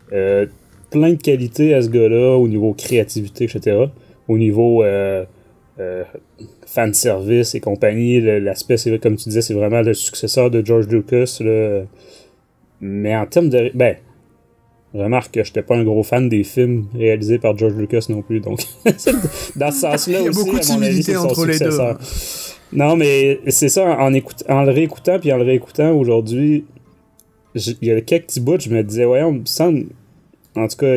plein de qualités à ce gars-là au niveau créativité, etc. Au niveau fanservice et compagnie. L'aspect, c'est comme tu disais, c'est vraiment le successeur de George Lucas. Là. Mais en termes de... remarque que j'étais pas un gros fan des films réalisés par George Lucas non plus, donc dans ce sens-là il y a aussi, beaucoup de similitudes entre les deux. Non, mais c'est ça, en le réécoutant puis en le réécoutant aujourd'hui, il y a quelques petits bouts, je me disais, ouais, on me semble, en tout cas,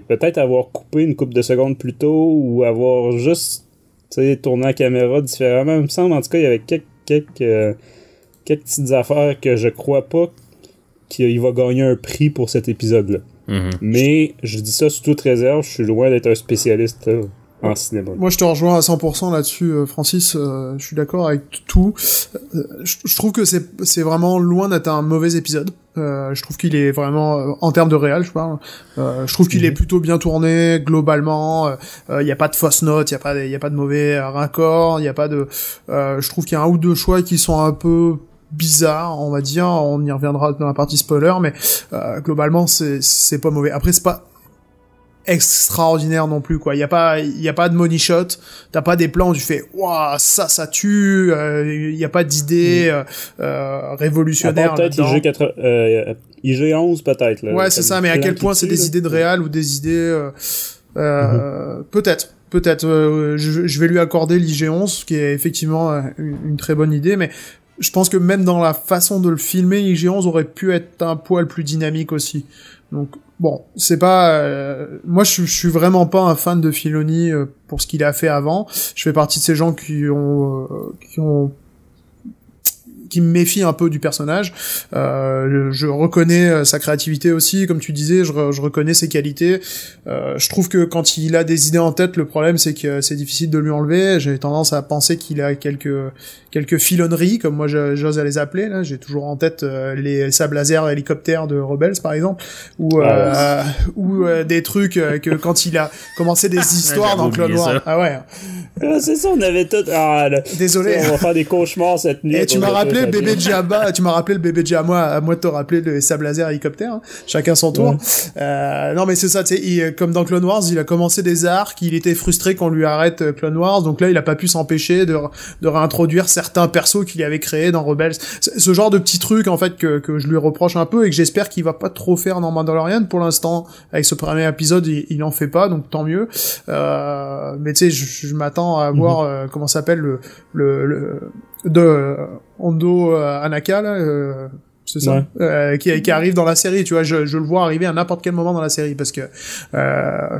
peut-être avoir coupé une couple de secondes plus tôt ou avoir juste, tu sais, tourné la caméra différemment. Il me semble, en tout cas, il y avait quelques petites affaires que je crois pas qu'il va gagner un prix pour cet épisode-là. Mm-hmm. Mais je dis ça sous toute réserve, je suis loin d'être un spécialiste en cinéma. Moi, je te rejoins à 100% là-dessus, Francis. Je suis d'accord avec tout. Je trouve que c'est vraiment loin d'être un mauvais épisode. Je trouve qu'il est vraiment, en termes de réal, je parle. Je trouve qu'il est plutôt bien tourné globalement. Il y a pas de fausses notes, il y a pas de mauvais raccords, il y a pas de. Je trouve qu'il y a un ou deux choix qui sont un peu bizarre, on va dire, on y reviendra dans la partie spoiler, mais globalement c'est pas mauvais. Après c'est pas extraordinaire non plus, quoi. Il y a pas de money shot, t'as pas des plans où tu fais waouh, ça tue, il y a pas d'idée révolutionnaire peut-être IG-11 peut-être là. Ouais, c'est ça, mais à quel point c'est des idées de réal ou des idées peut-être je vais lui accorder l'IG-11 qui est effectivement une très bonne idée, mais je pense que même dans la façon de le filmer, IG-11 aurait pu être un poil plus dynamique aussi. Donc bon, c'est pas moi je suis vraiment pas un fan de Filoni pour ce qu'il a fait avant. Je fais partie de ces gens qui me méfient un peu du personnage. Je reconnais sa créativité aussi, comme tu disais, je reconnais ses qualités. Je trouve que quand il a des idées en tête, le problème c'est que c'est difficile de lui enlever. J'ai tendance à penser qu'il a quelques filonneries, comme moi j'ose à les appeler. Là, j'ai toujours en tête les sables laser hélicoptères de Rebels par exemple, ou des trucs que quand il a commencé des histoires dans Clone Wars. Ah ouais. C'est ça, on avait tout. Désolé. On va faire des cauchemars cette nuit. Et tu m'as rappelé le bébé Jabba, à moi de te rappeler le sable laser hélicoptère, hein. Chacun son tour. Ouais. Non mais c'est ça, tu sais, comme dans Clone Wars, il a commencé des arcs, il était frustré qu'on lui arrête Clone Wars, donc là il a pas pu s'empêcher de réintroduire certains persos qu'il avait créés dans Rebels. Ce genre de petits trucs en fait que je lui reproche un peu et que j'espère qu'il va pas trop faire dans Mandalorian. Pour l'instant, avec ce premier épisode, il en fait pas, donc tant mieux. Mais tu sais, je m'attends à voir comment s'appelle de Hondo Anaka là, c'est ça, ouais. Qui arrive dans la série, tu vois, je le vois arriver à n'importe quel moment dans la série parce que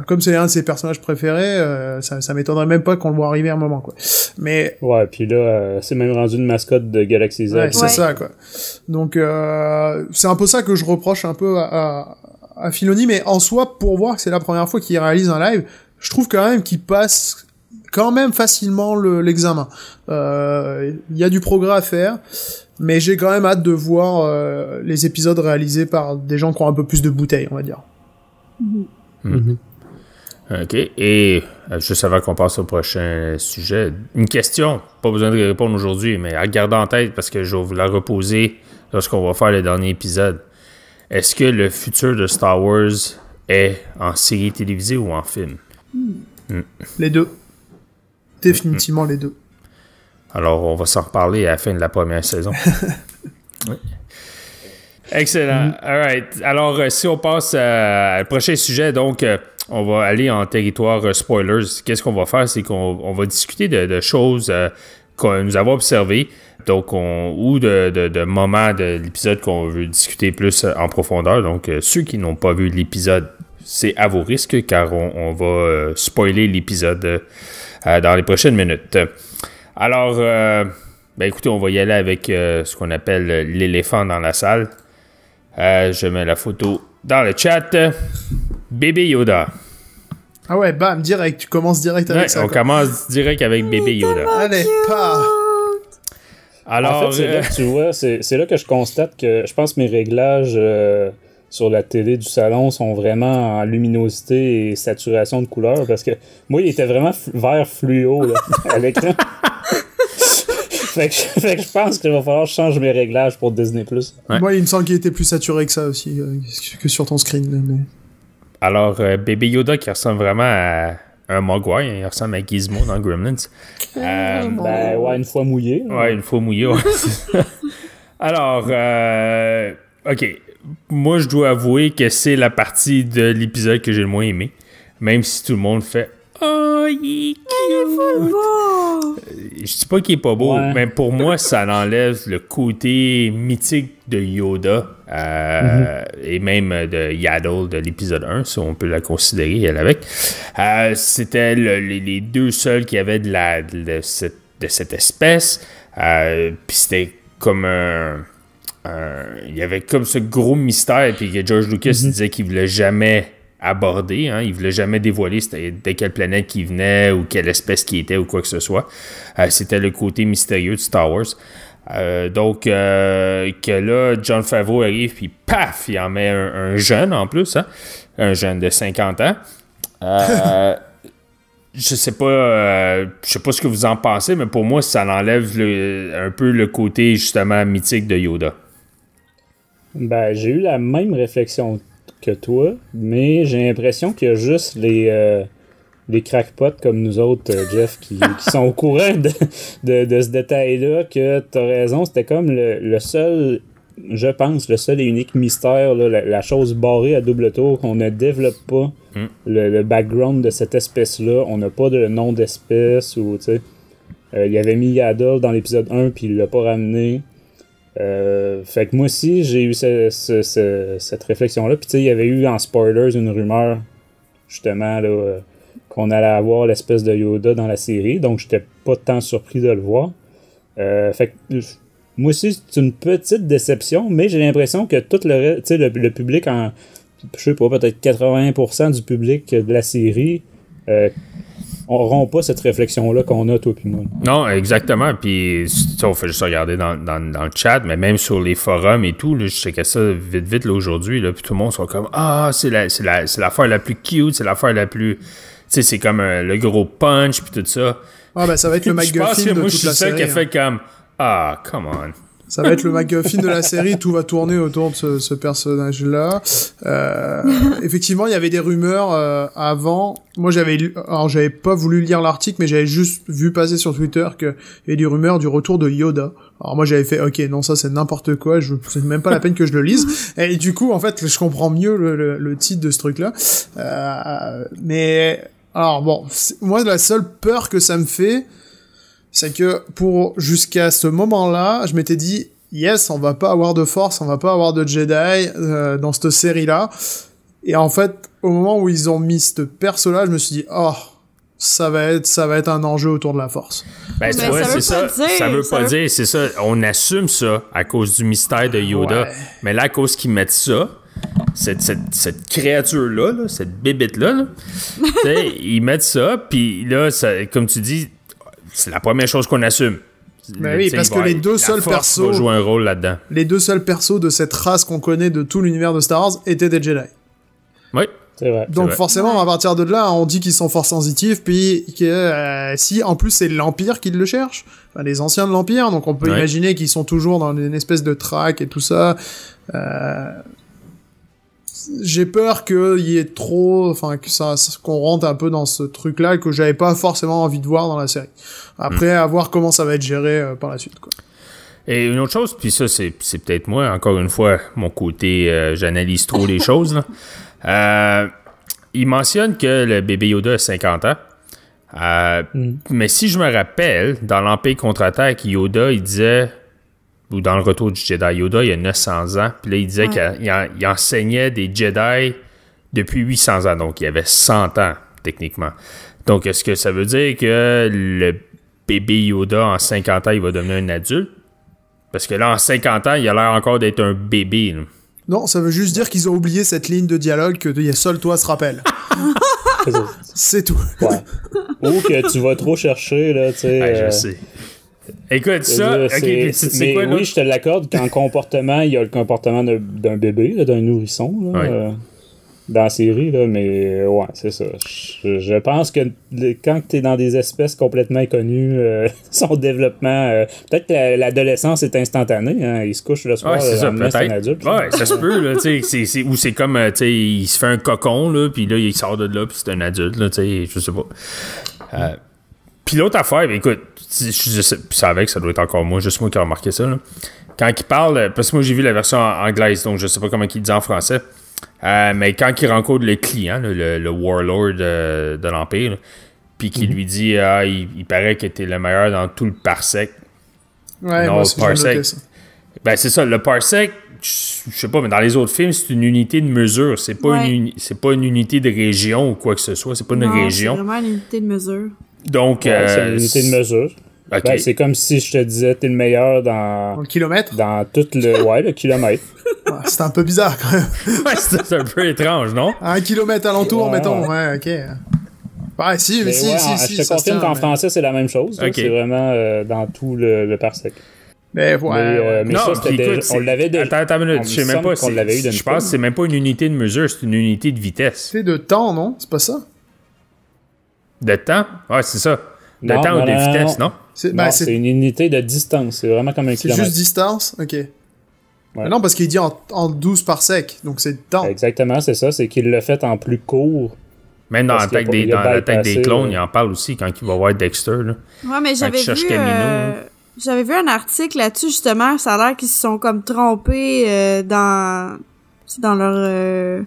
comme c'est un de ses personnages préférés, ça m'étonnerait même pas qu'on le voit arriver à un moment, quoi. Mais ouais, puis là c'est même rendu une mascotte de Galaxy's Edge. Ouais, c'est ça, quoi. Donc c'est un peu ça que je reproche un peu à Filoni, mais en soi, pour voir que c'est la première fois qu'il réalise un live, je trouve quand même qu'il passe quand même facilement l'examen. Il y a du progrès à faire, mais j'ai quand même hâte de voir les épisodes réalisés par des gens qui ont un peu plus de bouteilles, on va dire. OK. Et juste avant qu'on passe au prochain sujet, une question, pas besoin de répondre aujourd'hui, mais à garder en tête parce que je vais vous la reposer lorsqu'on va faire le dernier épisode. Est-ce que le futur de Star Wars est en série télévisée ou en film? Les deux. Définitivement les deux. Alors, on va s'en reparler à la fin de la première saison. Oui. Excellent. All right. Alors, si on passe au prochain sujet, donc, on va aller en territoire spoilers. Qu'est-ce qu'on va faire? C'est qu'on va discuter de choses que nous avons observées, donc ou de moments de l'épisode qu'on veut discuter plus en profondeur. Donc, ceux qui n'ont pas vu l'épisode, c'est à vos risques, car on va spoiler l'épisode dans les prochaines minutes. Alors, écoutez, on va y aller avec ce qu'on appelle l'éléphant dans la salle. Je mets la photo dans le chat. Bébé Yoda. Ah ouais, bam, direct. Tu commences direct avec ça. On commence direct avec Bébé Yoda. Allez, pas. Alors, en fait, c'est là que tu vois, c'est là que je constate que je pense que mes réglages sur la télé du salon sont vraiment en luminosité et saturation de couleur, parce que moi, il était vraiment vert fluo là, à l'écran. fait que je pense qu'il va falloir que je change mes réglages pour Disney+. Ouais. Moi, il me semble qu'il était plus saturé que ça aussi, que sur ton screen. Mais... Alors, Baby Yoda qui ressemble vraiment à un Mogwai, il ressemble à Gizmo dans Gremlins. Ben ouais, une fois mouillé. Ouais, une fois mouillé, ouais. Alors, ok. Moi, je dois avouer que c'est la partie de l'épisode que j'ai le moins aimé. Même si tout le monde fait « Oh, il est cute! » Je dis pas qu'il est pas beau, mais pour moi, ça enlève le côté mythique de Yoda et même de Yaddle de l'épisode 1, si on peut la considérer, elle avec. C'était les deux seuls qui avaient de cette espèce. Puis c'était comme il y avait comme ce gros mystère, puis que George Lucas disait qu'il voulait jamais aborder, hein, il voulait jamais dévoiler de quelle planète qu'il venait ou quelle espèce qu'il était ou quoi que ce soit. C'était le côté mystérieux de Star Wars. Donc que là, Jon Favreau arrive, puis paf, il en met un jeune en plus, hein, un jeune de 50 ans. Je sais pas ce que vous en pensez, mais pour moi, ça enlève un peu le côté justement mythique de Yoda. Ben, j'ai eu la même réflexion que toi, mais j'ai l'impression qu'il y a juste les crackpots comme nous autres, Jeff, qui sont au courant de ce détail-là, que t'as raison, c'était comme le seul, je pense, le seul et unique mystère, là, la chose barrée à double tour, qu'on ne développe pas le background de cette espèce-là, on n'a pas de nom d'espèce, ou tu sais, il avait mis Yaddle dans l'épisode 1, puis il l'a pas ramené. Fait que moi aussi, j'ai eu cette réflexion-là. Puis tu sais, il y avait eu en spoilers une rumeur, justement, là, qu'on allait avoir l'espèce de Yoda dans la série. Donc, j'étais pas tant surpris de le voir. Fait que moi aussi, c'est une petite déception, mais j'ai l'impression que tout le reste, tu sais, le public, je sais pas, peut-être 80% du public de la série n'auront pas cette réflexion-là qu'on a, toi puis moi. Non, exactement. Puis, on fait juste regarder dans le chat, mais même sur les forums et tout, là, je checkais ça vite là, aujourd'hui, là, puis tout le monde soit comme « Ah, c'est l'affaire la plus cute, c'est l'affaire la plus... » Tu sais, c'est comme le gros punch, puis tout ça. Ah, ben ça va être le MacGuffin de toute la série. Moi, je suis seul qui a fait comme « Ah, come on. » Ça va être le MacGuffin de la série, tout va tourner autour de ce personnage-là. Effectivement, il y avait des rumeurs avant. Moi, j'avais pas voulu lire l'article, mais j'avais juste vu passer sur Twitter qu'il y avait des rumeurs du retour de Yoda. Alors moi, j'avais fait, ok, non, ça c'est n'importe quoi, c'est même pas la peine que je le lise. Et du coup, en fait, je comprends mieux le titre de ce truc-là. Mais alors bon, moi, la seule peur que ça me fait, c'est que jusqu'à ce moment-là, je m'étais dit yes, on va pas avoir de Force, on va pas avoir de Jedi dans cette série-là. Et en fait, au moment où ils ont mis ce perso-là, je me suis dit oh, ça va être un enjeu autour de la Force. Ben tu vois, c'est ça. Ça veut pas dire, c'est ça. On assume ça à cause du mystère de Yoda. Ouais. Mais là, à cause qu'ils mettent ça, cette créature-là, là, cette bébête-là, ils mettent ça, puis là, ça, comme tu dis, c'est la première chose qu'on assume. Ben oui, parce que les deux seuls persos va jouer un rôle là-dedans. Les deux seuls persos de cette race qu'on connaît de tout l'univers de Star Wars étaient des Jedi. Oui. C'est vrai. Donc forcément, à partir de là, on dit qu'ils sont force sensitifs, puis que si en plus c'est l'Empire qui le cherche, enfin, les anciens de l'Empire, donc on peut imaginer qu'ils sont toujours dans une espèce de traque et tout ça. J'ai peur qu'il y ait trop, enfin qu'on rentre un peu dans ce truc-là que j'avais pas forcément envie de voir dans la série. Après, à voir comment ça va être géré par la suite, quoi. Et une autre chose, puis ça c'est peut-être moi, encore une fois, mon côté, j'analyse trop les choses, là. Il mentionne que le bébé Yoda a 50 ans. Mais si je me rappelle, dans l'Empire contre-attaque, Yoda, il disait... ou dans le Retour du Jedi, Yoda, il y a 900 ans. Puis là, il disait qu'il enseignait des Jedi depuis 800 ans. Donc, il y avait 100 ans, techniquement. Donc, est-ce que ça veut dire que le bébé Yoda, en 50 ans, il va devenir un adulte? Parce que là, en 50 ans, il a l'air encore d'être un bébé, là. Non, ça veut juste dire qu'ils ont oublié cette ligne de dialogue que seul toi se rappelle. C'est tout. Ouais. Ou que tu vas trop chercher, là, tu sais. Je sais. Écoute, ça, ok, c'est quoi, oui, je te l'accorde qu'en comportement, il y a le comportement d'un bébé, là, d'un nourrisson. Là, dans la série, là, mais ouais, c'est ça. Je pense que quand t'es dans des espèces complètement inconnues, son développement, peut-être que l'adolescence est instantanée, hein, il se couche le soir, c'est ça, c'est un adulte. Ouais, ça se peut, là, tu sais, ou c'est comme, tu sais, il se fait un cocon, là, puis là, il sort de là, puis c'est un adulte, là, tu sais, je sais pas. Puis l'autre affaire, écoute, je savais que ça doit être encore moi, juste moi qui ai remarqué ça, là. Quand il parle, parce que moi j'ai vu la version anglaise, donc je sais pas comment il dit en français, mais quand il rencontre le client, là, le warlord de l'Empire, puis qu'il lui dit il paraît que t'es le meilleur dans tout le parsec. Ouais, non, moi aussi, le parsec. ça. Ben c'est ça, le parsec, je sais pas, mais dans les autres films, c'est une unité de mesure, c'est pas c'est pas une unité de région ou quoi que ce soit, c'est pas une région. C'est vraiment une unité de mesure. Donc c'est une unité de mesure. Okay. Ben, c'est comme si je te disais t'es le meilleur dans le kilomètre? Dans tout le kilomètre. Ouais, c'est un peu bizarre quand même. Ouais, c'est un peu étrange, non? 1 kilomètre alentour, mettons. Ouais, ok. Ouais, si, mais si. Je te confirme qu'en français, c'est la même chose. Okay. C'est vraiment dans tout le parsec. Mais ouais. Mais non, ça, c'était on l'avait déjà. Attends une minute, je sais même pas. Je pense que c'est même pas une unité de mesure, c'est une unité de vitesse. C'est de temps, non? C'est pas ça? De temps? Ouais, c'est ça. De temps ou de vitesse, non? C'est une unité de distance. C'est vraiment comme un kilomètre. C'est juste distance? Ok. Ouais. Non, parce qu'il dit en 12 parsecs, donc c'est le temps. Exactement, c'est ça. C'est qu'il l'a fait en plus court. Même dans l'attaque des clones, il en parle aussi quand il va voir Dexter. Là. Ouais, mais j'avais vu un article là-dessus, justement. Ça a l'air qu'ils se sont comme trompés dans leur...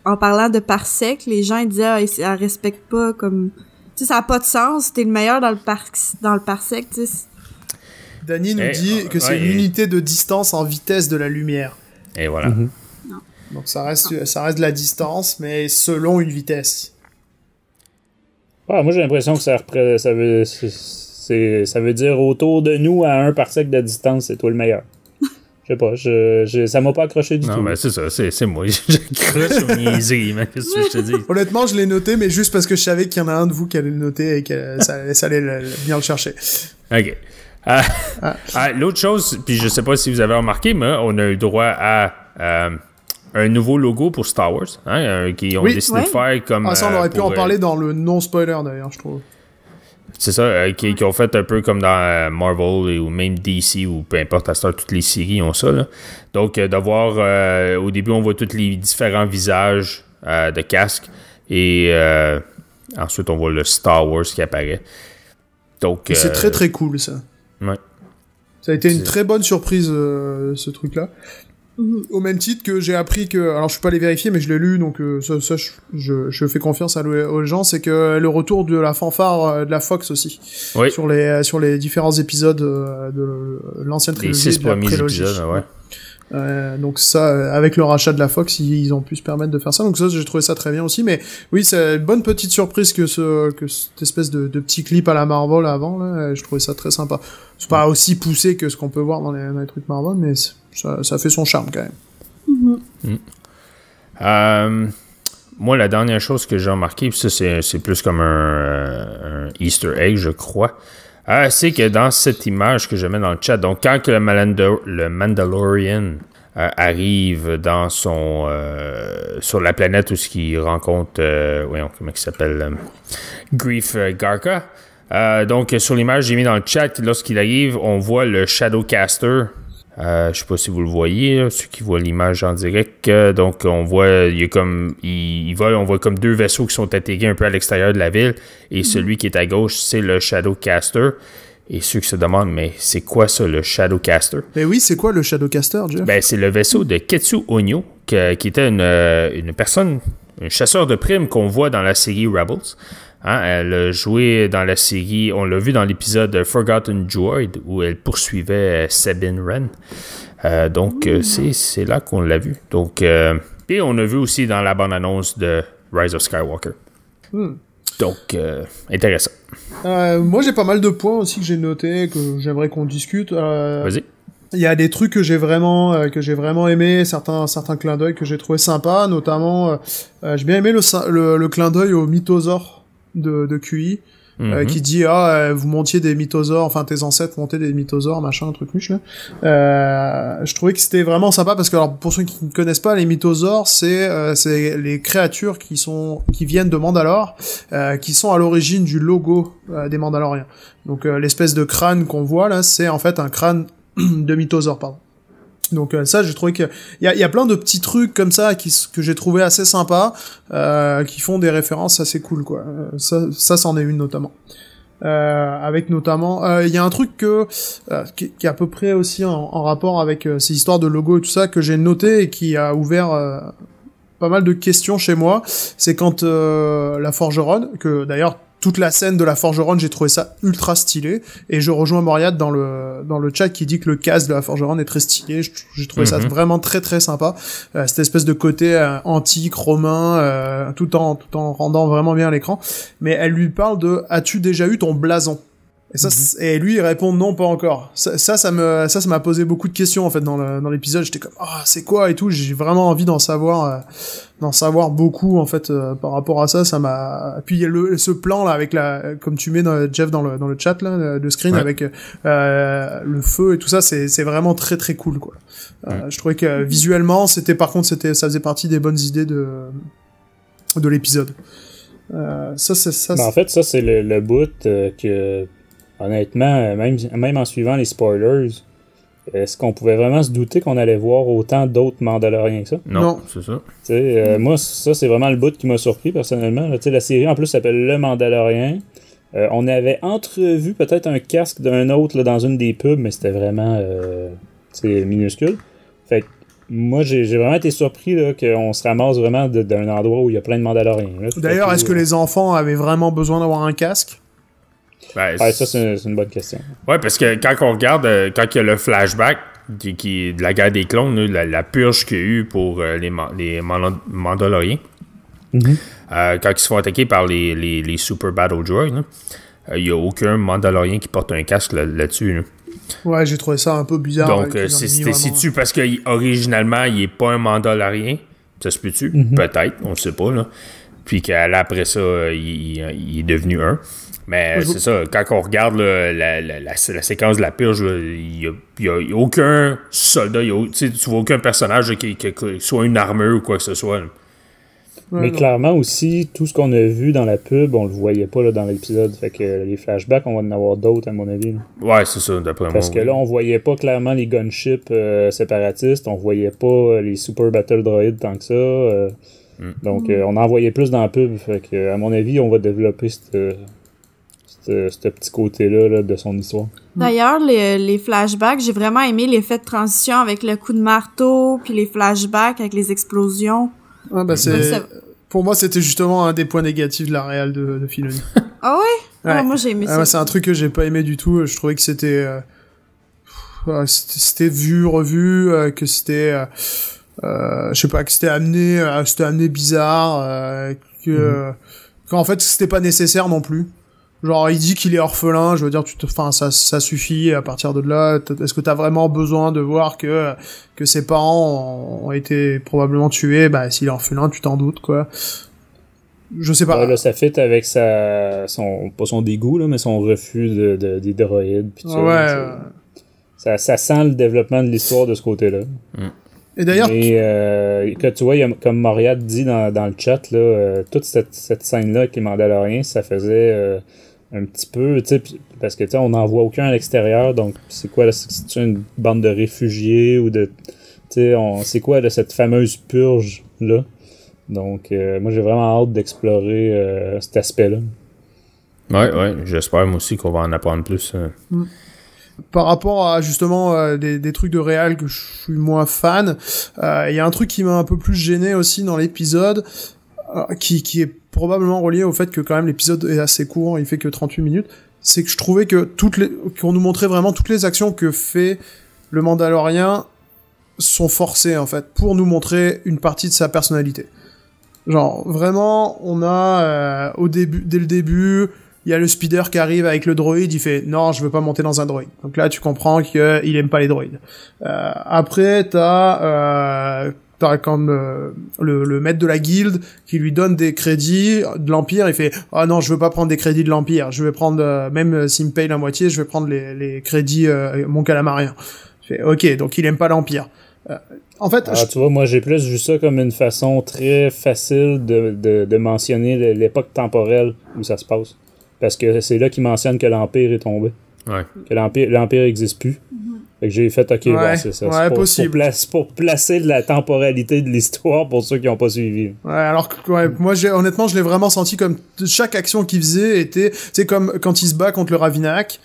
en parlant de parsec, les gens ils disaient elle respecte pas comme... Tu sais, ça a pas de sens. T'es le meilleur dans le parsec, tu sais. Danny nous dit que c'est une unité de distance en vitesse de la lumière. Et voilà. Mm-hmm. Donc ça reste de la distance, mais selon une vitesse. Ouais, moi j'ai l'impression que ça veut dire autour de nous à 1 parsec de distance, c'est toi le meilleur. Je sais pas, ça m'a pas accroché du tout. Non, mais c'est ça, c'est moi. J'accroche au niaiserie, mais qu'est-ce que je te dis? Honnêtement, je l'ai noté, mais juste parce que je savais qu'il y en a un de vous qui allait le noter et que ça allait bien le chercher. OK. L'autre chose, puis je sais pas si vous avez remarqué, mais on a eu droit à un nouveau logo pour Star Wars, hein, qui ont décidé de faire comme... ça, on aurait pu en parler dans le non-spoiler, d'ailleurs, je trouve. C'est ça, qui ont fait un peu comme dans Marvel ou même DC ou peu importe, à Star, toutes les séries ont ça. Là. Donc, de voir, au début, on voit tous les différents visages de casque et ensuite, on voit le Star Wars qui apparaît. Donc, c'est très très cool, ça. Ouais. Ça a été une très bonne surprise, ce truc-là. Au même titre que j'ai appris que... Alors, je suis pas allé vérifier, mais je l'ai lu, donc ça je fais confiance aux gens. C'est que le retour de la fanfare de la Fox aussi. Oui. Sur les différents épisodes de l'ancienne trilogie. Les 6 premiers épisodes, ouais. Donc ça, avec le rachat de la Fox, ils ont pu se permettre de faire ça. Donc ça, j'ai trouvé ça très bien aussi. Mais oui, c'est une bonne petite surprise que cette espèce de petit clip à la Marvel avant. Là, je trouvais ça très sympa. C'est pas aussi poussé que ce qu'on peut voir dans les trucs Marvel, mais ça fait son charme quand même. Moi, la dernière chose que j'ai remarqué, puis ça c'est plus comme un Easter egg, je crois. C'est que dans cette image que je mets dans le chat, donc quand que le Mandalorian arrive dans son sur la planète où il rencontre comment il s'appelle Grief Garca. Donc sur l'image j'ai mis dans le chat, lorsqu'il arrive, on voit le Shadowcaster. Je sais pas si vous le voyez, ceux qui voient l'image en direct. Donc on voit, il vole, on voit comme 2 vaisseaux qui sont intégrés un peu à l'extérieur de la ville. Et celui qui est à gauche, c'est le Shadowcaster. Et ceux qui se demandent, mais c'est quoi ça, le Shadowcaster? Mais oui, c'est quoi le Shadowcaster, Jeff? Ben, c'est le vaisseau de Ketsu Onyo, qui était une personne, un chasseur de primes qu'on voit dans la série Rebels. Hein, elle a joué dans la série, on l'a vu dans l'épisode Forgotten Droid, où elle poursuivait Sabine Wren. Donc, c'est là qu'on l'a vu. Donc, et on l'a vu aussi dans la bande-annonce de Rise of Skywalker. Donc, intéressant. Moi, j'ai pas mal de points aussi que j'ai notés, que j'aimerais qu'on discute. Vas-y. Il y a des trucs que j'ai vraiment aimé, certains clins d'œil que j'ai trouvé sympas, notamment j'ai bien aimé le clin d'œil au mythosaure de QI. qui dit vous montiez des mythosaures, enfin tes ancêtres montaient des mythosaures, machin, un truc muche là. Je trouvais que c'était vraiment sympa parce que alors pour ceux qui ne connaissent pas, les mythosaures c'est les créatures qui viennent de Mandalore, qui sont à l'origine du logo des Mandaloriens. Donc l'espèce de crâne qu'on voit là, c'est en fait un crâne de mythosaure, pardon. Donc ça, j'ai trouvé que il y a plein de petits trucs comme ça que j'ai trouvé assez sympa, qui font des références assez cool quoi. Ça c'en est une notamment. Avec notamment, il y a un truc qui est à peu près aussi en rapport avec ces histoires de logo et tout ça que j'ai noté et qui a ouvert pas mal de questions chez moi. C'est quand la forgeronne, que d'ailleurs toute la scène de la forgeronne, j'ai trouvé ça ultra stylé, et je rejoins Moriad dans le chat qui dit que le casque de la forgeronne est très stylé. J'ai trouvé ça vraiment très très sympa, cette espèce de côté antique romain, tout en rendant vraiment bien l'écran. Mais elle lui parle de as-tu déjà eu ton blason? Et ça, et lui, il répond non, pas encore. Ça m'a posé beaucoup de questions, en fait, dans l'épisode. J'étais comme, c'est quoi et tout. J'ai vraiment envie d'en savoir beaucoup, en fait, par rapport à ça. Ça m'a, puis il y a ce plan, là, avec comme tu mets Jeff dans le chat, là, de screen, avec, le feu et tout ça. C'est vraiment très, très cool, quoi. Je trouvais que visuellement, ça faisait partie des bonnes idées de l'épisode. En fait, ça, c'est le bout, que, honnêtement, même en suivant les spoilers, est-ce qu'on pouvait vraiment se douter qu'on allait voir autant d'autres Mandaloriens que ça? Non. C'est ça. Moi, ça, c'est vraiment le bout qui m'a surpris, personnellement. Là, la série, en plus, s'appelle Le Mandalorien. On avait entrevu peut-être un casque d'un autre là, dans une des pubs, mais c'était vraiment minuscule. Fait que moi, j'ai vraiment été surpris là, qu'on se ramasse vraiment d'un endroit où il y a plein de Mandaloriens. Là. D'ailleurs, est-ce que les enfants avaient vraiment besoin d'avoir un casque? Ça, c'est une bonne question. Ouais, parce que quand on regarde, quand il y a le flashback qui de la guerre des clones, la purge qu'il y a eu pour les Mandaloriens, quand ils se font attaquer par les Super Battle Droids, il n'y a aucun Mandalorien qui porte un casque là-dessus. Là. Ouais, j'ai trouvé ça un peu bizarre. Donc, c'est-tu parce qu'originalement, il n'est pas un Mandalorien? Ça se peut-tu? Peut-être, on ne sait pas. Là. Puis qu'après ça, il est devenu un. Mais c'est ça, quand on regarde la séquence de la purge, il n'y a aucun soldat, tu vois aucun personnage qui soit une armure ou quoi que ce soit. Là. Mais clairement aussi, tout ce qu'on a vu dans la pub, on le voyait pas là, dans l'épisode. Fait que les flashbacks, on va en avoir d'autres, à mon avis. Là. Ouais, c'est ça, d'après moi. Parce que là, on voyait pas clairement les gunships séparatistes, on voyait pas les Super Battle Droids tant que ça. Donc, on en voyait plus dans la pub. Fait que, à mon avis, on va développer ce petit côté-là de son histoire. D'ailleurs, les flashbacks, j'ai vraiment aimé l'effet de transition avec le coup de marteau, puis les flashbacks avec les explosions. Ah pour moi, c'était justement un des points négatifs de la réal de Filoni. Ah ouais? Ouais. Moi, j'ai aimé ça. C'est un truc que j'ai pas aimé du tout. Je trouvais que c'était vu, revu, que c'était... je sais pas, que c'était amené bizarre, qu'en fait, c'était pas nécessaire non plus. Genre, il dit qu'il est orphelin, je veux dire, ça suffit à partir de là. Est-ce que t'as vraiment besoin de voir que ses parents ont été probablement tués? Bah, s'il est orphelin, tu t'en doutes, quoi. Je sais pas. Là, ça fit avec pas son dégoût, là, mais son refus des droïdes. Pis ça sent le développement de l'histoire de ce côté-là. Et d'ailleurs, que tu vois, comme Moriad dit dans le chat, là, toute cette scène-là qui est Mandalorien, ça faisait un petit peu, tu sais, parce que on n'en voit aucun à l'extérieur, donc c'est quoi, là, c'est une bande de réfugiés ou de, tu sais, c'est quoi là, cette fameuse purge-là? Donc, moi, j'ai vraiment hâte d'explorer cet aspect-là. Ouais, j'espère moi aussi qu'on va en apprendre plus. Par rapport à justement des trucs de réal que je suis moins fan, il y a un truc qui m'a un peu plus gêné aussi dans l'épisode, qui est probablement relié au fait que quand même l'épisode est assez court, il fait que 38 minutes, c'est que je trouvais que qu'on nous montrait vraiment toutes les actions que fait le Mandalorien sont forcées en fait, pour nous montrer une partie de sa personnalité. Genre, vraiment, on a dès le début, il y a le speeder qui arrive avec le droïde, il fait « Non, je veux pas monter dans un droïde ». Donc là, tu comprends qu'il aime pas les droïdes. Après, t'as t'as comme le maître de la guilde qui lui donne des crédits de l'Empire, il fait « Ah non, je veux pas prendre des crédits de l'Empire, je vais prendre, même s'il me paye la moitié, je vais prendre les crédits mon calamarien. » Je fais « Ok, donc il aime pas l'Empire. » En fait, tu vois, moi j'ai plus vu ça comme une façon très facile de mentionner l'époque temporelle où ça se passe. Parce que c'est là qu'il mentionne que l'Empire est tombé. Ouais. Que l'Empire n'existe plus. Fait que j'ai fait, ok, bon, c'est ça. Ouais, c'est possible. pour placer de la temporalité de l'histoire pour ceux qui n'ont pas suivi. Ouais, alors que moi honnêtement, je l'ai vraiment senti comme chaque action qu'il faisait était, c'est comme quand il se bat contre le Ravinac,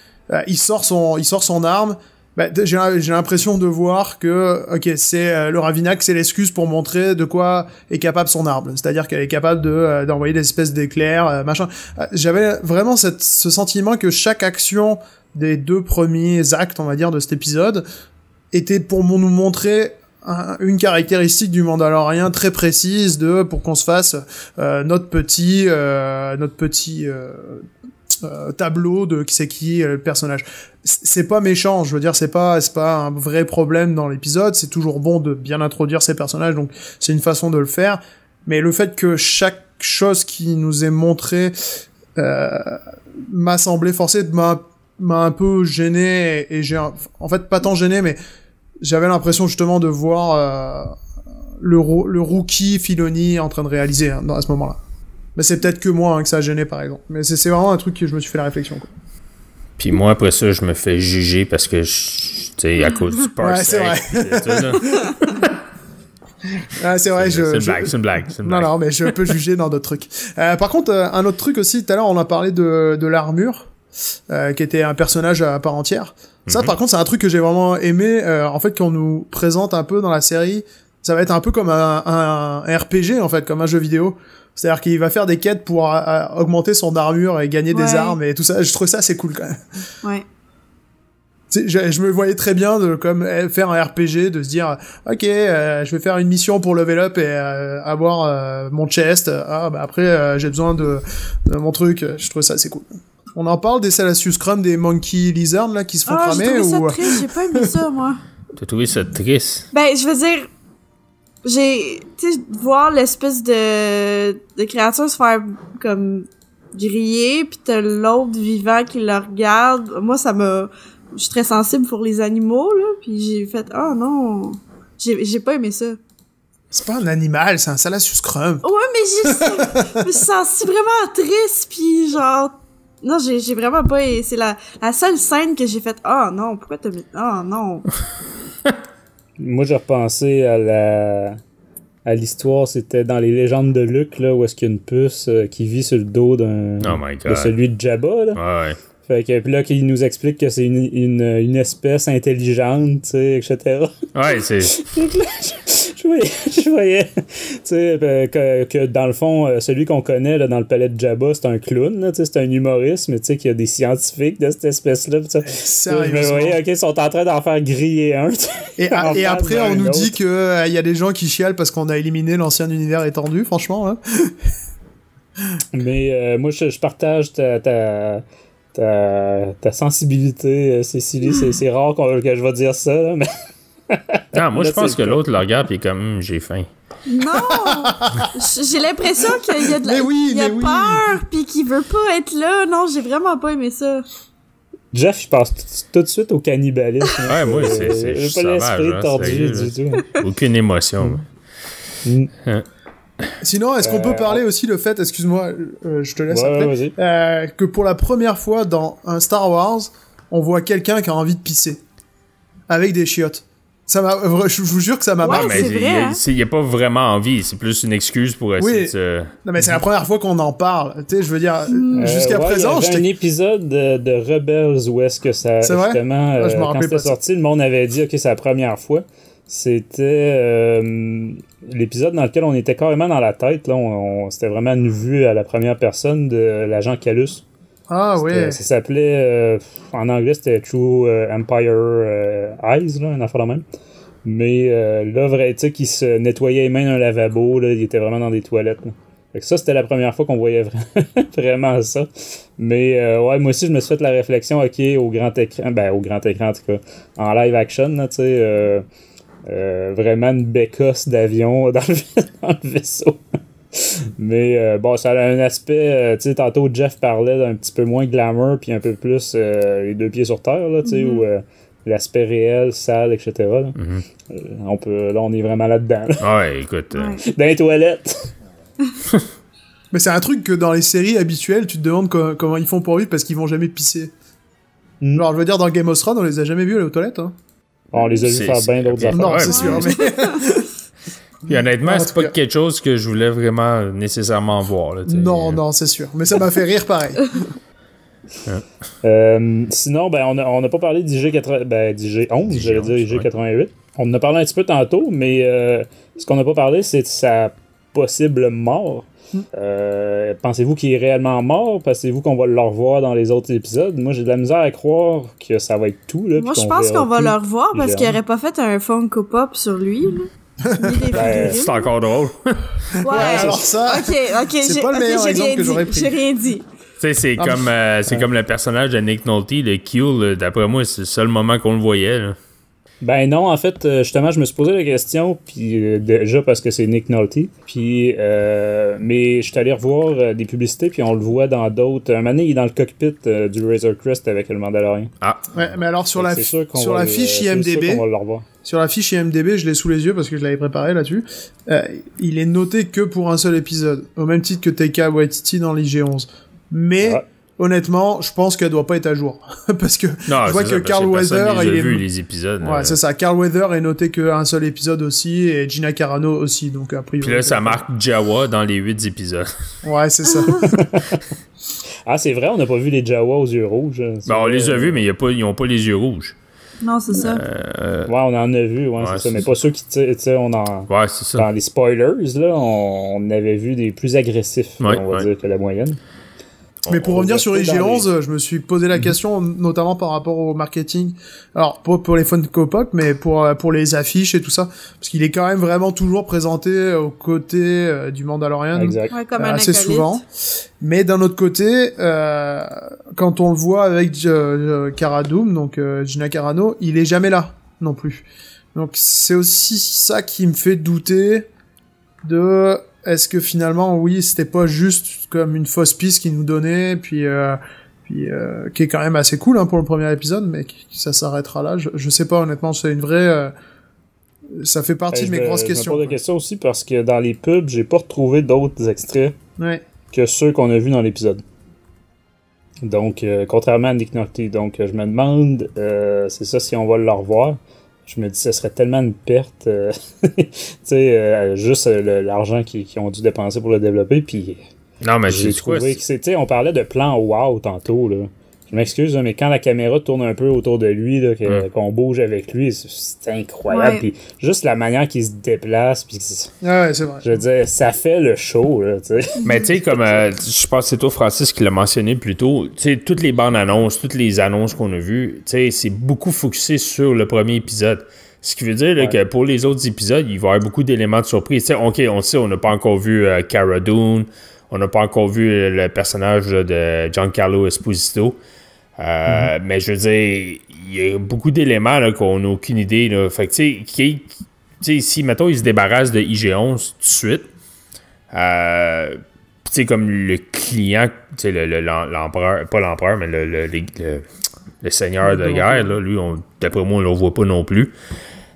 il sort son arme. Bah, j'ai l'impression de voir que, ok, c'est le Ravinac, c'est l'excuse pour montrer de quoi est capable son arme. C'est-à-dire qu'elle est capable d'envoyer des espèces d'éclairs, machin. J'avais vraiment ce sentiment que chaque action des 2 premiers actes, on va dire, de cet épisode, était pour nous montrer une caractéristique du Mandalorien très précise pour qu'on se fasse notre petit tableau de c'est qui le personnage. C'est pas méchant, je veux dire, c'est pas un vrai problème dans l'épisode, c'est toujours bon de bien introduire ces personnages, donc c'est une façon de le faire, mais le fait que chaque chose qui nous est montrée m'a semblé forcé, m'a un peu gêné, et j'ai en fait pas tant gêné, mais j'avais l'impression justement de voir le rookie Filoni en train de réaliser à ce moment-là. Mais c'est peut-être que moi que ça a gêné, par exemple. Mais c'est vraiment un truc que je me suis fait la réflexion, quoi. Puis moi, après ça, je me fais juger parce que, tu sais, à cause du parsec. Ouais, c'est vrai. C'est vrai, c'est une blague. Non, mais je peux juger dans d'autres trucs. Par contre, un autre truc aussi, tout à l'heure, on a parlé de l'armure, qui était un personnage à part entière. Ça, par contre, c'est un truc que j'ai vraiment aimé, en fait, qu'on nous présente un peu dans la série. Ça va être un peu comme un RPG, en fait, comme un jeu vidéo. C'est-à-dire qu'il va faire des quêtes pour augmenter son armure et gagner des armes et tout ça. Je trouve ça assez cool, quand même. Ouais. Je me voyais très bien de faire un RPG, de se dire ok, je vais faire une mission pour level up et avoir mon chest. Après j'ai besoin de mon truc. Je trouve ça assez cool. On en parle des Salacious Scrum, des Monkey Lizard là qui se font cramer j'ai trouvé ou ça triste, j'ai pas aimé ça moi. T'as trouvé ça triste? Ben je veux dire, tu sais, voir l'espèce de créature se faire comme griller, pis t'as l'autre vivant qui le regarde. Moi je suis très sensible pour les animaux, là, pis j'ai fait, oh non, j'ai pas aimé ça. C'est pas un animal, c'est un Salacious Scrum. Ouais, mais je me suis sentie vraiment triste, pis genre, non, j'ai vraiment pas, c'est la seule scène que j'ai fait, oh non, pourquoi t'as mis, oh non. Moi, j'ai repensé à l'histoire, c'était dans les légendes de Luke, là, où est-ce qu'il y a une puce qui vit sur le dos de celui de Jabba, là. Ouais. Fait que puis là, qu'il nous explique que c'est une espèce intelligente, tu sais, etc. Ouais, c'est... je voyais tu sais, que dans le fond, celui qu'on connaît là, dans le palais de Jabba, c'est un clown, là, tu sais, c'est un humoriste, mais tu sais qu'il y a des scientifiques de cette espèce-là. Je me voyais, ok, ils sont en train d'en faire griller un. Et après, on nous dit que y a des gens qui chialent parce qu'on a éliminé l'ancien univers étendu, franchement. Hein. Mais moi, je partage ta sensibilité, Cécilie. C'est rare que je vais dire ça, là, mais... Non, moi, je pense que l'autre le regarde et comme j'ai faim. Non! J'ai l'impression qu'il y a il a peur pis qu'il veut pas être là. Non, j'ai vraiment pas aimé ça. Jeff, je pense tout de suite au cannibalisme. Ouais, moi, c'est pas l'esprit tordu du tout. Aucune émotion. Sinon, est-ce qu'on peut parler aussi le fait, excuse-moi, je te laisse après, que pour la première fois dans un Star Wars, on voit quelqu'un qui a envie de pisser avec des chiottes. Ça m'a, je vous jure que ça m'a marqué. Il n'y a pas vraiment envie, c'est plus une excuse pour essayer de... Non, mais c'est la première fois qu'on en parle. Tu sais, je veux dire, jusqu'à présent, il y avait un épisode de Rebels où est-ce que ça, justement, quand c'était sorti, le monde avait dit, ok, c'est la première fois. C'était l'épisode dans lequel on était carrément dans la tête, là, c'était vraiment une vue à la première personne de l'agent Calus. Ah oui. Ça s'appelait en anglais c'était True Empire Eyes, là, une affaire de même. Mais là, vrai, tu sais, qu'il se nettoyait les mains dans un lavabo, là, il était vraiment dans des toilettes. Là. Fait que ça, c'était la première fois qu'on voyait vraiment ça. Mais ouais, moi aussi, je me suis fait la réflexion, ok, au grand écran, en tout cas, en live action, là, tu sais, vraiment une bécosse d'avion dans le vaisseau. Mais bon, ça a un aspect, tu sais, tantôt Jeff parlait d'un petit peu moins glamour, puis un peu plus les deux pieds sur terre, là, tu sais, où l'aspect réel, sale, etc. Là. Là, on est vraiment là-dedans. Là. Ouais, écoute. Dans les toilettes. Mais c'est un truc que dans les séries habituelles, tu te demandes comment ils font pour vivre parce qu'ils vont jamais pisser. Alors, je veux dire, dans Game of Thrones, on les a jamais vus aller aux toilettes, hein. On les a vus faire bien d'autres affaires. Non, ouais, c'est sûr, mais... Puis honnêtement, en c'est tout pas cas. quelque chose que je voulais vraiment nécessairement voir. Là, Non, c'est sûr. Mais ça m'a fait rire pareil. Sinon, ben, on n'a pas parlé d'IG11, j'allais dire IG88. Ouais. On en a parlé un petit peu tantôt, mais ce qu'on n'a pas parlé, c'est de sa possible mort. Pensez-vous qu'il est réellement mort? Pensez-vous qu'on va le revoir dans les autres épisodes? Moi, j'ai de la misère à croire que ça va être tout. Là, Moi, je pense qu'on va le revoir parce qu'il aurait pas fait un Funko Pop sur lui. Là. C'est encore drôle. Ouais, alors ça, ok, c'est pas le meilleur exemple que j'aurais pris. J'ai rien dit. Tu sais, c'est comme le personnage de Nick Nolte, le Q, d'après moi, c'est le seul moment qu'on le voyait. Là. Ben non, en fait, justement, je me suis posé la question, puis déjà parce que c'est Nick Nolte, puis mais je suis allé revoir des publicités, puis on le voit dans d'autres. Un moment donné, il est dans le cockpit du Razor Crest avec le Mandalorian. Ah. Ouais, mais alors sur la fiche IMDb, on va le revoir. sur la fiche IMDb, je l'ai sous les yeux parce que je l'avais préparé là-dessus. Il est noté que pour un seul épisode, au même titre que Taika Waititi dans l'IG11. Mais honnêtement, je pense qu'elle doit pas être à jour parce que Non, je vois que Carl Weather, il il a vu est les épisodes. ouais, c'est ça. Carl Weather est noté qu'un seul épisode aussi et Gina Carano aussi, donc a priori. Puis là, ça marque Jawa dans les 8 épisodes. Ouais, c'est ça. Ah, c'est vrai, on n'a pas vu les Jawa aux yeux rouges. Ben, on les a vus, mais ils ont pas les yeux rouges. Non, c'est ça. Ouais, on en a vu, c'est ça. Mais pas ceux qui, tu sais, Ouais, c'est ça. dans les spoilers, là, on avait vu des plus agressifs, on va dire, que la moyenne. Mais pour revenir sur rester dans IG11, je me suis posé la question, notamment par rapport au marketing. Alors, pas pour les Funko Pop, mais pour les affiches et tout ça. Parce qu'il est quand même vraiment toujours présenté aux côtés du Mandalorian. Exact. Ouais, comme un Assez acolyte. souvent. Mais d'un autre côté, quand on le voit avec Cara Dune, donc Gina Carano, il est jamais là non plus. Donc c'est aussi ça qui me fait douter de est-ce que finalement, oui, c'était pas juste comme une fausse piste qu'il nous donnait, puis qui est quand même assez cool pour le premier épisode, mais ça s'arrêtera là. Je sais pas, honnêtement, c'est une vraie... ça fait partie de mes grosses questions. Je me pose la question aussi parce que dans les pubs, j'ai pas retrouvé d'autres extraits que ceux qu'on a vus dans l'épisode. Donc, contrairement à Nick Nolte. Donc, je me demande, c'est ça, si on va le revoir. Je me dis, ce serait tellement une perte, tu sais, juste l'argent qu'ils ont dû dépenser pour le développer, puis non, mais j'ai trouvé que c'était, on parlait de plan wow tantôt, là. Je m'excuse, mais quand la caméra tourne un peu autour de lui, là, qu'on bouge avec lui, c'est incroyable. Ouais. Puis juste la manière qu'il se déplace, puis Ouais, c'est vrai. je veux dire, ça fait le show, là, tu sais. Mais tu sais, comme je pense que c'est toi, Francis, qui l'a mentionné plus tôt, tu sais, toutes les bandes annonces, toutes les annonces qu'on a vues, tu sais, c'est beaucoup focusé sur le premier épisode. Ce qui veut dire là, que pour les autres épisodes, il va y avoir beaucoup d'éléments de surprise. Tu sais, OK, on sait, on n'a pas encore vu Cara Dune, on n'a pas encore vu le personnage là, de Giancarlo Esposito. Mais je veux dire, il y a beaucoup d'éléments là, qu'on n'a aucune idée. Là. Fait que, tu sais, si, mettons, il se débarrasse de IG-11 tout de suite, tu sais, comme le client, tu sais, l'empereur, pas l'empereur, mais le seigneur de guerre, là, lui, d'après moi, on ne le voit pas non plus.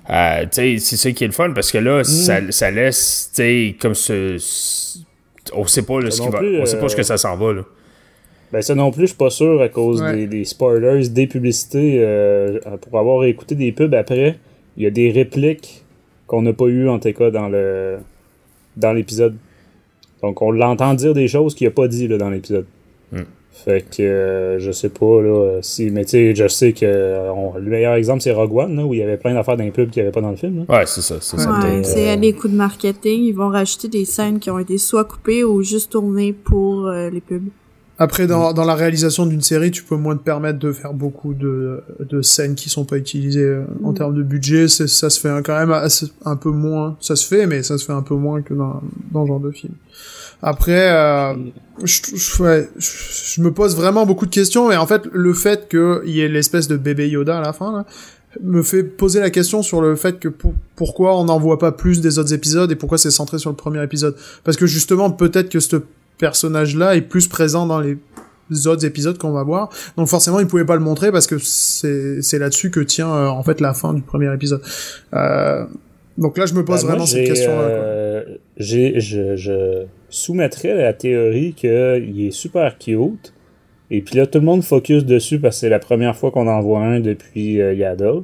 Tu sais, c'est ça qui est le fun, parce que là, ça laisse, tu sais, comme on sait pas, là, on sait pas ce que ça s'en va, là. Ben ça non plus, je suis pas sûr à cause des spoilers, des publicités. Pour avoir écouté des pubs après, il y a des répliques qu'on n'a pas eues en tout cas dans l'épisode. Donc on l'entend dire des choses qu'il a pas dit là, dans l'épisode. Fait que je sais pas là si, mais tu sais, je sais que le meilleur exemple c'est Rogue One là, où il y avait plein d'affaires dans les pubs qu'il n'y avait pas dans le film. Là. Ouais, c'est ça. Ouais, c'est des coups de marketing. Ils vont rajouter des scènes qui ont été soit coupées ou juste tournées pour les pubs. Après, dans la réalisation d'une série, tu peux moins te permettre de faire beaucoup de scènes qui sont pas utilisées en termes de budget. Ça se fait quand même un peu moins. Ça se fait, mais ça se fait un peu moins que dans ce genre de film. Après, je me pose vraiment beaucoup de questions, mais en fait, le fait qu'il y ait l'espèce de bébé Yoda à la fin, me fait poser la question sur le fait que pourquoi on n'en voit pas plus des autres épisodes et pourquoi c'est centré sur le premier épisode. Parce que justement, peut-être que ce personnage-là est plus présent dans les autres épisodes qu'on va voir. Donc forcément, ils pouvaient pas le montrer parce que c'est là-dessus que tient en fait la fin du premier épisode. Donc là, je me pose vraiment cette question-là. Je soumettrais la théorie qu'il est super cute. Et puis là, tout le monde focus dessus parce que c'est la première fois qu'on en voit un depuis Yaddle.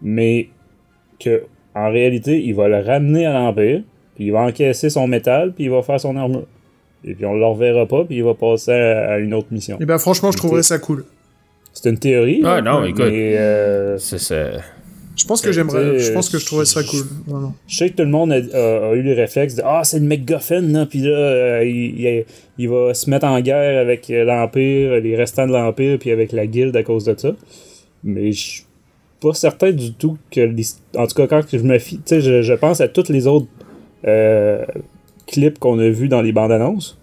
Mais que en réalité, il va le ramener à l'Empire, puis il va encaisser son métal, puis il va faire son armure. Et puis on le reverra pas, puis il va passer à une autre mission. Et ben franchement, je trouverais ça cool. C'est une théorie. Ah non, écoute. Mais, je pense que j'aimerais, je pense que je trouverais ça cool, vraiment. Je sais que tout le monde a eu le réflexe de c'est le MacGuffin, là, puis là, il va se mettre en guerre avec l'Empire, les restants de l'Empire, puis avec la guilde à cause de ça. Mais je suis pas certain du tout que, en tout cas, quand je me fie, tu sais, je pense à tous les autres clips qu'on a vus dans les bandes annonces.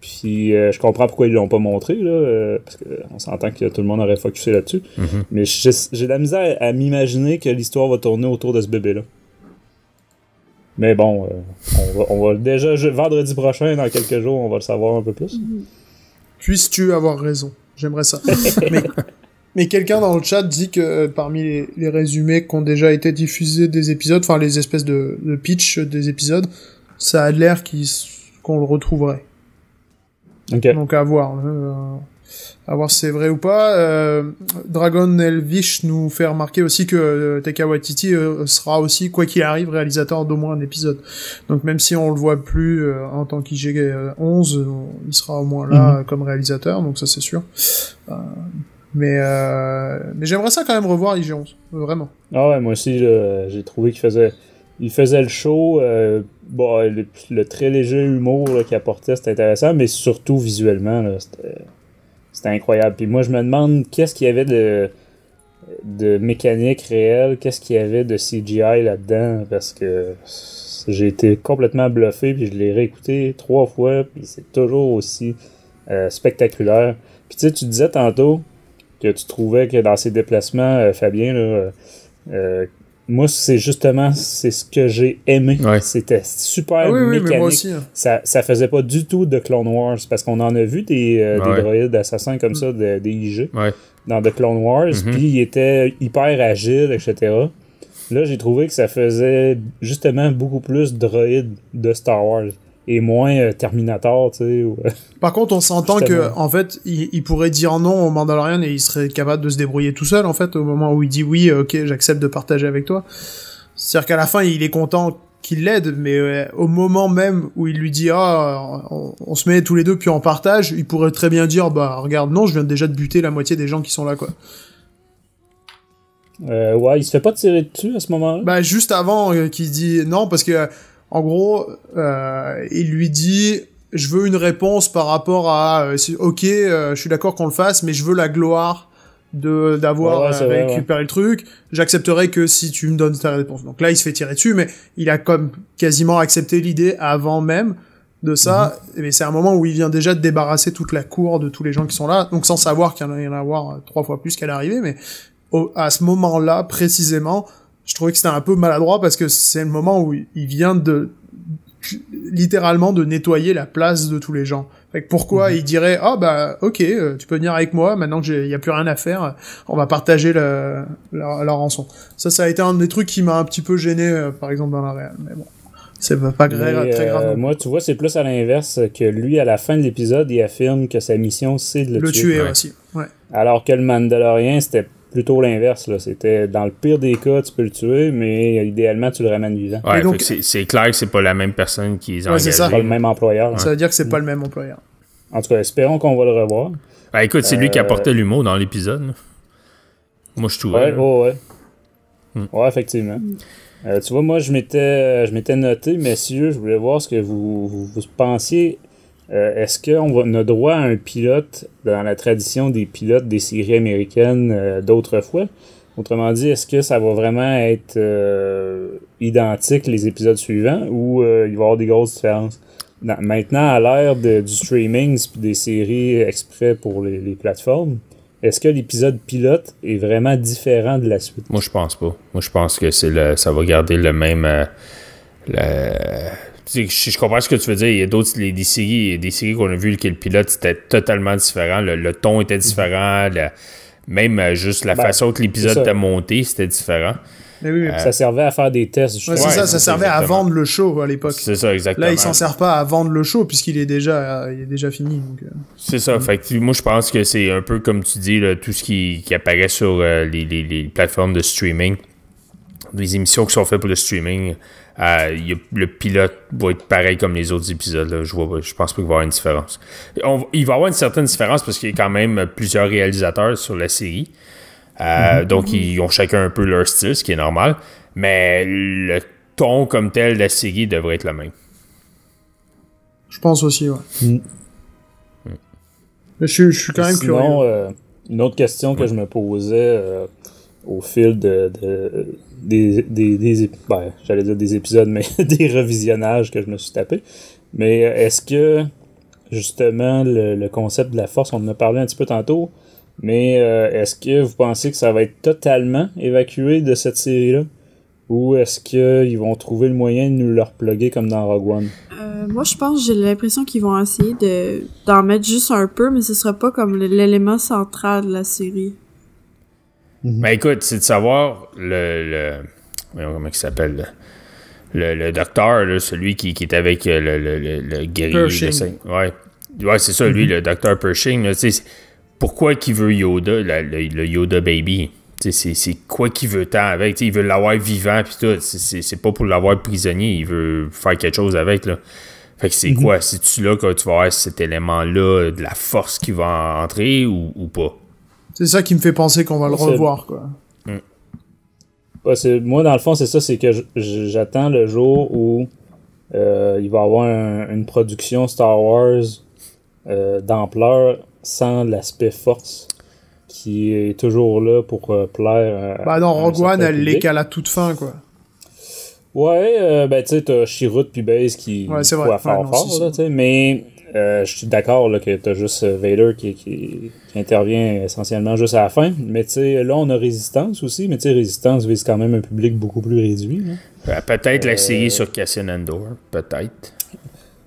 Puis je comprends pourquoi ils l'ont pas montré, là, parce qu'on s'entend que tout le monde aurait focusé là-dessus. Mm-hmm. Mais j'ai de la misère à m'imaginer que l'histoire va tourner autour de ce bébé-là. Mais bon, on va déjà, vendredi prochain, dans quelques jours, on va le savoir un peu plus. Puisses-tu avoir raison? J'aimerais ça. Mais quelqu'un dans le chat dit que parmi les résumés qui ont déjà été diffusés des épisodes, enfin les espèces de pitch des épisodes, ça a l'air qu'on le retrouverait. Okay. Donc à voir si c'est vrai ou pas. Dragon Elvish nous fait remarquer aussi que Taika Waititi sera aussi, quoi qu'il arrive, réalisateur d'au moins un épisode. Donc même si on le voit plus en tant qu'IG-11, il sera au moins là comme réalisateur, donc ça c'est sûr. Mais j'aimerais ça quand même revoir IG-11, vraiment. Ah ouais, moi aussi j'ai trouvé qu'il faisait le show, le très léger humour là, qu'il apportait, c'était intéressant, mais surtout visuellement, là, c'était incroyable. Puis moi, je me demande qu'est-ce qu'il y avait de mécanique réelle, qu'est-ce qu'il y avait de CGI là-dedans, parce que j'ai été complètement bluffé, puis je l'ai réécouté 3 fois, puis c'est toujours aussi spectaculaire. Puis tu sais, tu disais tantôt que tu trouvais que dans ses déplacements, Fabien, là, moi, c'est ce que j'ai aimé. Ouais. C'était super mécanique. Mais moi aussi, hein. Ça faisait pas du tout de Clone Wars, parce qu'on en a vu des droïdes assassins comme ça, des IG, dans The Clone Wars, puis ils étaient hyper agiles, etc. Là, j'ai trouvé que ça faisait justement beaucoup plus droïdes de Star Wars. Et moins Terminator, tu sais. Par contre, on s'entend que, en fait, il pourrait dire non au Mandalorian et il serait capable de se débrouiller tout seul, en fait, au moment où il dit oui, ok, j'accepte de partager avec toi. C'est-à-dire qu'à la fin, il est content qu'il l'aide, mais au moment même où il lui dit on se met tous les deux puis on partage, il pourrait très bien dire regarde, non, je viens déjà de buter la moitié des gens qui sont là, quoi. Ouais, il se fait pas tirer dessus à ce moment-là. Juste avant qu'il dit non, parce que en gros, il lui dit je veux une réponse par rapport à ok, je suis d'accord qu'on le fasse, mais je veux la gloire d'avoir récupéré le truc. J'accepterai que si tu me donnes ta réponse. Donc là, il se fait tirer dessus, mais il a comme quasiment accepté l'idée avant même de ça. Mais c'est un moment où il vient déjà de débarrasser toute la cour de tous les gens qui sont là, donc sans savoir qu'il y en a à avoir 3 fois plus qu'à l'arrivée, mais à ce moment-là précisément, je trouvais que c'était un peu maladroit parce que c'est le moment où il vient littéralement de nettoyer la place de tous les gens. Fait que pourquoi il dirait ok, tu peux venir avec moi maintenant que y a plus rien à faire, on va partager la rançon. Ça a été un des trucs qui m'a un petit peu gêné par exemple dans la réal, mais bon, c'est pas très grave. Moi, tu vois, c'est plus à l'inverse que lui, à la fin de l'épisode, il affirme que sa mission c'est de le tuer. Aussi. Ouais. Alors que le Mandalorien, c'était plutôt l'inverse, là. C'était, dans le pire des cas, tu peux le tuer, mais idéalement, tu le ramènes vivant. Ouais, donc, c'est clair que c'est pas la même personne qui les a engagés. C'est pas le même employeur. Ça veut dire que c'est pas le même employeur. En tout cas, espérons qu'on va le revoir. Écoute, c'est lui qui apportait l'humour dans l'épisode, là. Moi, je trouvais. Ouais, effectivement. Tu vois, moi, je m'étais noté, messieurs, je voulais voir ce que vous pensiez. Est-ce qu'on a droit à un pilote dans la tradition des pilotes des séries américaines d'autrefois? Autrement dit, est-ce que ça va vraiment être identique les épisodes suivants ou il va y avoir des grosses différences? Maintenant, à l'ère du streaming et des séries exprès pour les plateformes, est-ce que l'épisode pilote est vraiment différent de la suite? Moi, je pense pas. Moi, je pense que ça va garder le même... Je comprends ce que tu veux dire. Il y a d'autres des séries qu'on a vues que le pilote c'était totalement différent. Le ton était différent. Même juste la façon que l'épisode était monté, c'était différent. Mais oui, ça servait à faire des tests. Ouais, c'est ça servait à vendre le show à l'époque. C'est ça, exactement. Là, il s'en sert pas à vendre le show puisqu'il est déjà fini. Donc, c'est ça. Fait que moi, je pense que c'est un peu comme tu dis, là, tout ce qui apparaît sur les plateformes de streaming, les émissions qui sont faites pour le streaming. Le pilote va être pareil comme les autres épisodes. Là. Je pense pas qu'il va y avoir une différence. Il va y avoir une certaine différence parce qu'il y a quand même plusieurs réalisateurs sur la série. Donc, ils ont chacun un peu leur style, ce qui est normal. Mais le ton comme tel de la série devrait être le même. Je pense aussi, ouais. Mais je suis quand même curieux. Une autre question que je me posais au fil j'allais dire des épisodes, mais des revisionnages que je me suis tapé. Mais est-ce que, justement, le concept de la force, on en a parlé un petit peu tantôt, mais est-ce que vous pensez que ça va être totalement évacué de cette série-là? Ou est-ce qu'ils vont trouver le moyen de nous le repluguer comme dans Rogue One? Moi, je pense, j'ai l'impression qu'ils vont essayer d'en mettre juste un peu, mais ce sera pas comme l'élément central de la série. Ben écoute, c'est de savoir comment il s'appelle? Le docteur, là, celui qui est avec le guerrier. Ouais, c'est ça, lui, le docteur Pershing. Là, pourquoi qu'il veut Yoda, le Yoda Baby? C'est quoi qu'il veut tant avec? Il veut l'avoir vivant pis tout. C'est pas pour l'avoir prisonnier, il veut faire quelque chose avec. Là. Fait que c'est quoi? C'est-tu là que tu vas avoir cet élément-là de la force qui va entrer ou pas? C'est ça qui me fait penser qu'on va le revoir, quoi. Ouais, moi, dans le fond, c'est ça, c'est que j'attends le jour où il va y avoir une production Star Wars d'ampleur sans l'aspect force qui est toujours là pour plaire à... dans Rogue One, elle l'est qu'à la toute fin, quoi. Ouais, tu sais, t'as Chirrut puis Baze qui c'est vrai. fort, là, tu sais, mais je suis d'accord là, que t'as juste Vader qui intervient essentiellement juste à la fin, mais tu sais, là, on a Résistance aussi, mais tu sais, Résistance vise quand même un public beaucoup plus réduit, là. Peut-être la série sur Cassian Andor, peut-être.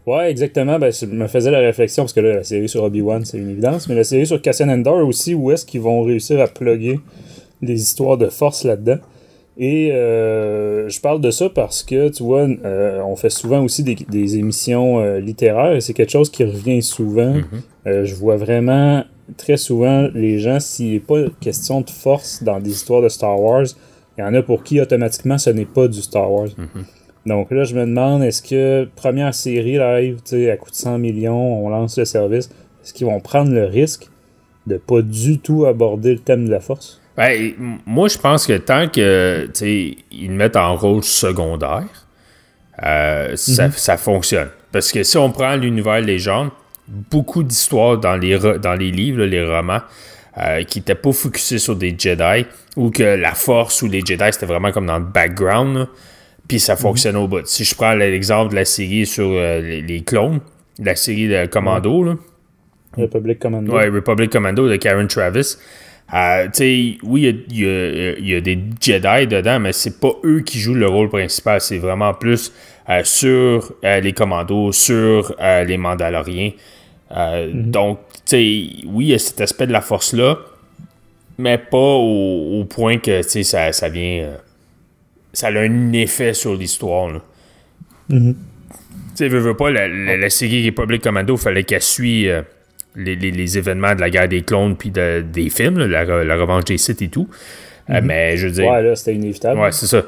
Ouais, exactement. Je me faisais la réflexion, parce que là, la série sur Obi-Wan, c'est une évidence, mais la série sur Cassian Andor aussi, où est-ce qu'ils vont réussir à plugger les histoires de force là-dedans. Et je parle de ça parce que, tu vois, on fait souvent aussi des émissions littéraires, et c'est quelque chose qui revient souvent. Je vois vraiment très souvent les gens, s'il n'est pas question de force dans des histoires de Star Wars, il y en a pour qui automatiquement ce n'est pas du Star Wars. Donc là, je me demande, est-ce que première série live, tu sais, à coût de 100 millions, on lance le service, est-ce qu'ils vont prendre le risque de pas du tout aborder le thème de la force? Ben, moi, je pense que tant que, tu sais, ils le mettent en rôle secondaire, ça fonctionne. Parce que si on prend l'univers légende, beaucoup d'histoires dans les livres, les romans, qui n'étaient pas focusés sur des Jedi, ou que la force ou les Jedi, c'était vraiment comme dans le background, là. Puis ça fonctionne au bout. Si je prends l'exemple de la série sur les clones, la série de Commando, là. Republic Commando. Ouais, Republic Commando de Karen Travis. Tu sais, oui, il y a des Jedi dedans, mais c'est pas eux qui jouent le rôle principal. C'est vraiment plus sur les commandos, sur les Mandaloriens. Donc, tu sais, oui, il y a cet aspect de la force-là, mais pas au point que, tu sais, ça vient... ça a un effet sur l'histoire, là. Tu sais, veux pas, la série Republic Commando, il fallait qu'elle suit les événements de la guerre des clones puis des films, là, la revanche des Sith et tout. Mais je veux dire... Ouais, là, c'était inévitable. Ouais, c'est ça.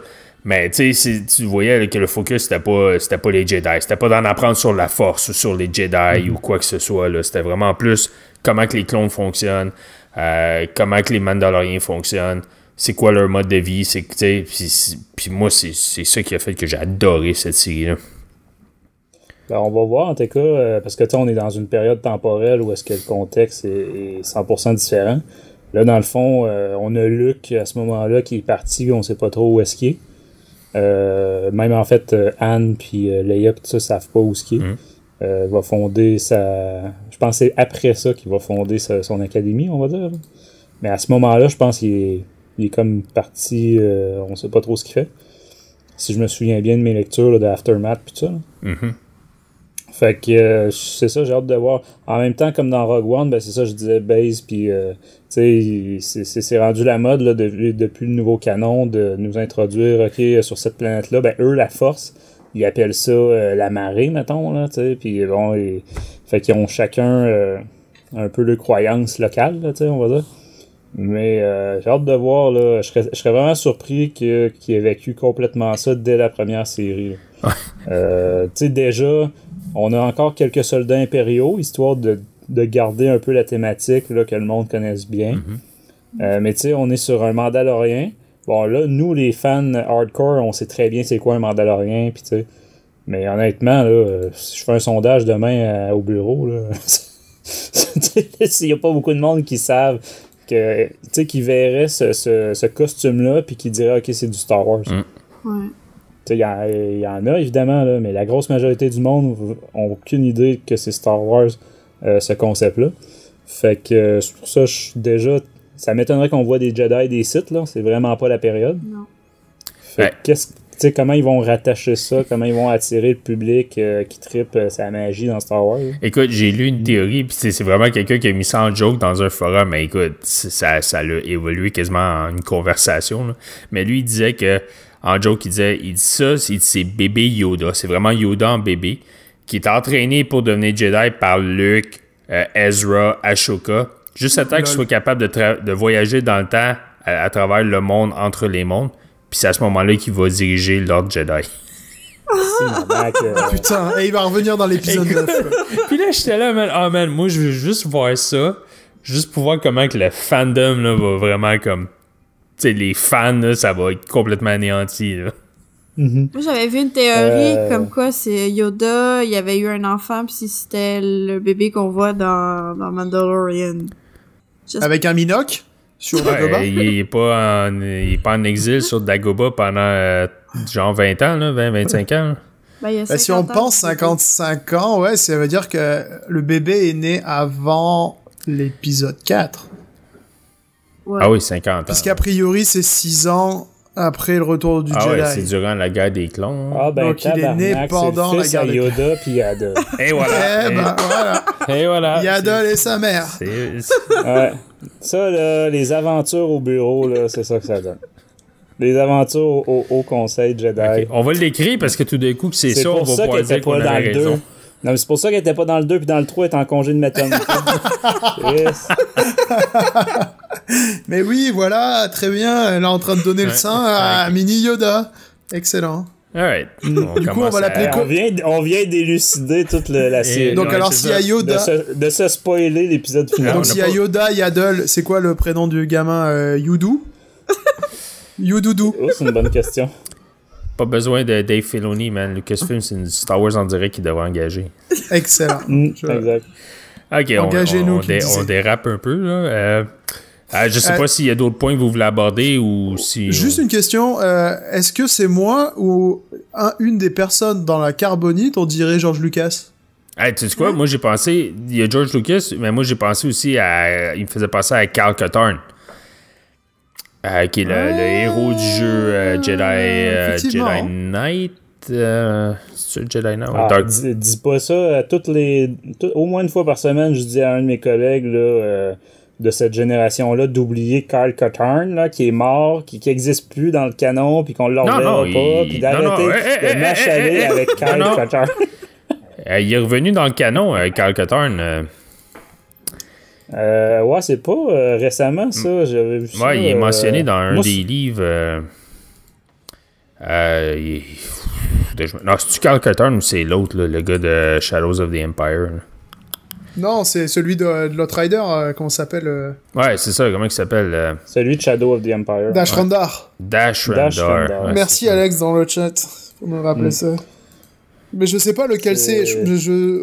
Mais tu sais, tu voyais là, que le focus, c'était pas les Jedi. C'était pas d'en apprendre sur la force ou sur les Jedi ou quoi que ce soit, là. C'était vraiment plus comment que les clones fonctionnent, comment que les Mandaloriens fonctionnent, c'est quoi leur mode de vie, puis moi, c'est ça qui a fait que j'ai adoré cette série-là. Ben, on va voir en tout cas, parce que on est dans une période temporelle où est-ce que le contexte est 100% différent. Là, dans le fond, on a Luke à ce moment-là qui est parti, on sait pas trop où est-ce qu'il est. Même en fait, Anne puis Leia pis tout ça savent pas où est-ce qu'il est. Va fonder sa... Je pense que c'est après ça qu'il va fonder son académie, on va dire. Mais à ce moment-là, je pense qu'il est comme parti, on sait pas trop ce qu'il fait. Si je me souviens bien de mes lectures là, de Aftermath pis tout ça. Mhm. Fait que c'est ça, j'ai hâte de voir. En même temps, comme dans Rogue One, ben c'est ça, je disais base, puis tu sais, c'est rendu la mode là, depuis le nouveau canon de nous introduire, ok, sur cette planète-là, ben eux, la Force, ils appellent ça la marée, mettons, là, tu sais, puis bon, fait qu'ils ont chacun un peu de croyance locale, tu sais, on va dire. Mais j'ai hâte de voir, là, je serais vraiment surpris qu'ils évacuent complètement ça dès la première série. Tu sais, déjà, on a encore quelques soldats impériaux, histoire de garder un peu la thématique là, que le monde connaisse bien. Mm-hmm. Mais tu sais, on est sur un Mandalorien. Bon, là, nous, les fans hardcore, on sait très bien c'est quoi un Mandalorien, pis tu sais. Mais honnêtement, là, si je fais un sondage demain au bureau, là, il n'y a pas beaucoup de monde qui savent que, tu sais, qui verrait ce costume-là, puis qui dirait, ok, c'est du Star Wars. Ouais. Il y en a évidemment, là, mais la grosse majorité du monde n'a aucune idée que c'est Star Wars, ce concept-là. Fait que c'est pour ça déjà, ça m'étonnerait qu'on voit des Jedi et des Sith, là. C'est vraiment pas la période. Non. Fait que comment ils vont rattacher ça, comment ils vont attirer le public qui trippe sa magie dans Star Wars. Là. Écoute, j'ai lu une théorie, puis c'est vraiment quelqu'un qui a mis ça en joke dans un forum, mais écoute, ça a évolué quasiment en une conversation, là. Mais lui, il disait que en joke, il dit ça, c'est bébé Yoda. C'est vraiment Yoda en bébé qui est entraîné pour devenir Jedi par Luke, Ezra, Ashoka. Juste à temps qu'il soit capable de voyager dans le temps à travers le monde, entre les mondes. Puis c'est à ce moment-là qu'il va diriger l'ordre Jedi. Putain, et il va revenir dans l'épisode 9. Puis là, j'étais là, man, moi, je veux juste voir ça. Juste pour voir comment que le fandom là, va vraiment comme... Tu sais, les fans, là, ça va être complètement anéanti, là. Moi, j'avais vu une théorie comme quoi c'est Yoda, il y avait eu un enfant, puis c'était le bébé qu'on voit dans Mandalorian. Avec un Minoc sur Dagobah. Il est pas en exil sur Dagobah pendant genre 20 ans, là, 20-25 ans. Là. Si on pense 55 ans, ouais, ça veut dire que le bébé est né avant l'épisode 4. Ouais. Ah oui, 50 ans. Puisqu'a priori, c'est 6 ans après le retour du Jedi. Ah ouais, c'est durant la guerre des clones. Ah ben, donc il est né pendant la guerre des clones. Yoda puis Yaddle. Et voilà. Et voilà. Yaddle et sa mère. Ouais. Ça, là, les aventures au bureau, là, c'est ça que ça donne. Les aventures au conseil Jedi. Okay. On va l'écrire parce que tout d'un coup, c'est ça, on va pouvoir dire qu'on a raison. Non, mais c'est pour ça qu'elle était pas dans le 2 puis dans le 3, elle est en congé de maternité. Yes. Mais oui, voilà, très bien. Elle est en train de donner le sein à Mini Yoda. Excellent. Alright. Du coup, on va l'appeler on vient d'élucider toute la série. Donc, alors, s'il y a Yoda. De se spoiler l'épisode final. Donc, s'il y a Yoda, Yaddle, c'est quoi le prénom du gamin Yudu Yududu. Oh, c'est une bonne question. Pas besoin de Dave Filoni, man. Lucasfilm, c'est une Star Wars en direct qu'il devrait engager. Excellent. Exact. Ok, on dérape un peu, là. Je sais pas s'il y a d'autres points que vous voulez aborder ou si... Juste une question. Est-ce que c'est moi ou une des personnes dans la carbonite, on dirait George Lucas? Hey, tu sais quoi? Moi, j'ai pensé... Il y a George Lucas, mais moi, j'ai pensé aussi à... Il me faisait penser à Cal Katarn. Qui est le héros du jeu Jedi Knight. C'est Jedi Knight? Dis pas ça. Au moins une fois par semaine, je dis à un de mes collègues là, de cette génération-là d'oublier Cal Katarn, là, qui est mort, qui n'existe plus dans le canon, puis qu'on ne le reverra pas, puis d'arrêter de m'achaler avec Cal Katarn. Il est revenu dans le canon, Cal Katarn. Ouais, c'est pas récemment, ça. J'avais vu ça. Ouais, il est mentionné dans un des livres. Non, c'est-tu Cal Katarn ou c'est l'autre, là, le gars de Shadows of the Empire? Là? Non, c'est celui de l'Outrider, comment ça s'appelle Ouais, c'est ça, comment il s'appelle Celui de Shadow of the Empire. Dash Rendar. Dash Rendar. Ouais, merci Alex dans le chat pour me rappeler ça. Mais je sais pas lequel c'est.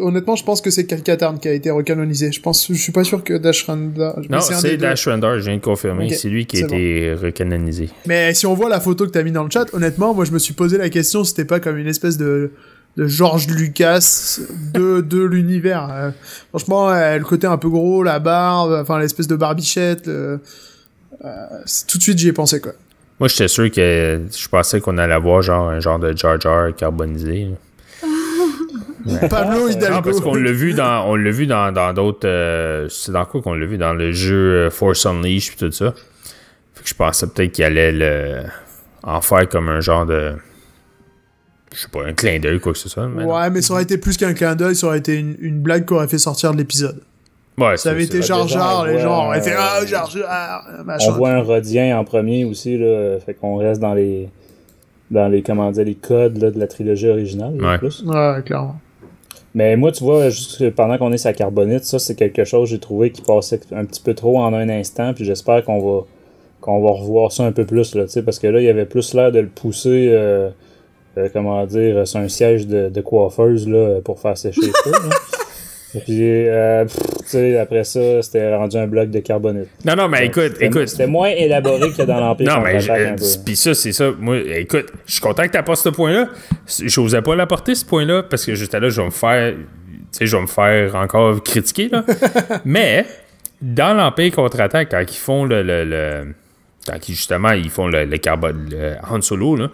Honnêtement, je pense que c'est Cal Katarn qui a été recanonisé. Je suis pas sûr que Dash Rendar. Non, c'est Dash Rendar, je viens de confirmer. Okay. C'est lui qui a été recanonisé. Mais si on voit la photo que t'as mis dans le chat, honnêtement, moi je me suis posé la question, c'était pas comme une espèce de George Lucas de l'univers. Franchement, le côté un peu gros, la barbe, enfin l'espèce de barbichette, tout de suite j'y ai pensé quoi. Moi, j'étais sûr que je pensais qu'on allait avoir un genre de Jar Jar carbonisé. Pablo Hidalgo. Non, parce qu'on l'a vu dans d'autres. C'est dans quoi qu'on l'a vu? Dans le jeu Force Unleashed et tout ça. Fait que je pensais peut-être qu'il allait en faire comme un genre de. Je sais pas, un clin d'œil, quoi que ce soit. Mais ça aurait été plus qu'un clin d'œil, ça aurait été une blague qu'on aurait fait sortir de l'épisode. Ouais, ça avait été Jar Jar, les gens auraient fait Jar Jar, machin. On voit un Rodien en premier aussi, là. Fait qu'on reste dans les comment dire, les codes là, de la trilogie originale. Ouais. Plus. Ouais, clairement. Mais moi, tu vois, juste pendant qu'on est sur la carbonite, ça, c'est quelque chose, j'ai trouvé, qui passait un petit peu trop en un instant, puis j'espère qu'on va revoir ça un peu plus, là, tu sais, parce que là, il y avait plus l'air de le pousser, comment dire, sur un siège de coiffeuse, là, pour faire sécher les cheveux, là. Et puis, tu sais, après ça, c'était rendu un bloc de carbonite. Non, mais écoute. C'était moins élaboré que dans l'Empire. Non, mais puis ça, c'est ça. Moi, écoute, je suis content que tu apportes ce point-là. J'osais pas l'apporter, ce point-là, parce que juste là, je vais me faire encore critiquer, là. Mais, dans l'Empire contre-attaque, quand ils font ils font le Han Solo, là,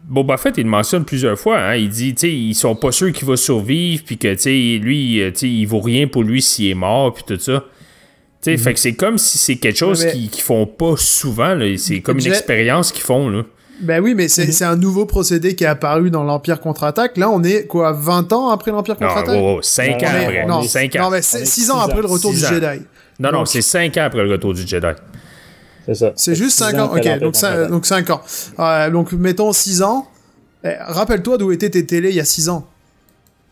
Boba Fett, il le mentionne plusieurs fois. Hein, il dit, tu sais, ils sont pas sûrs qu'il va survivre, puis que, tu sais, lui, tu sais, il vaut rien pour lui s'il est mort, puis tout ça. Tu sais, fait que c'est comme si c'est quelque chose qu'ils font pas souvent. Là. C'est comme une expérience qu'ils font, là. Ben oui, mais c'est un nouveau procédé qui est apparu dans l'Empire contre-attaque. Là, on est, 20 ans après l'Empire contre-attaque? Non, 5 ans après. Non, 5 ans. Non, mais 6 ans après le retour du Jedi. Non, c'est 5 ans après le retour du Jedi. C'est ça. C'est juste 5 ans. Ok, donc 5 ans. Donc, mettons 6 ans. Rappelle-toi d'où étaient tes télés il y a 6 ans.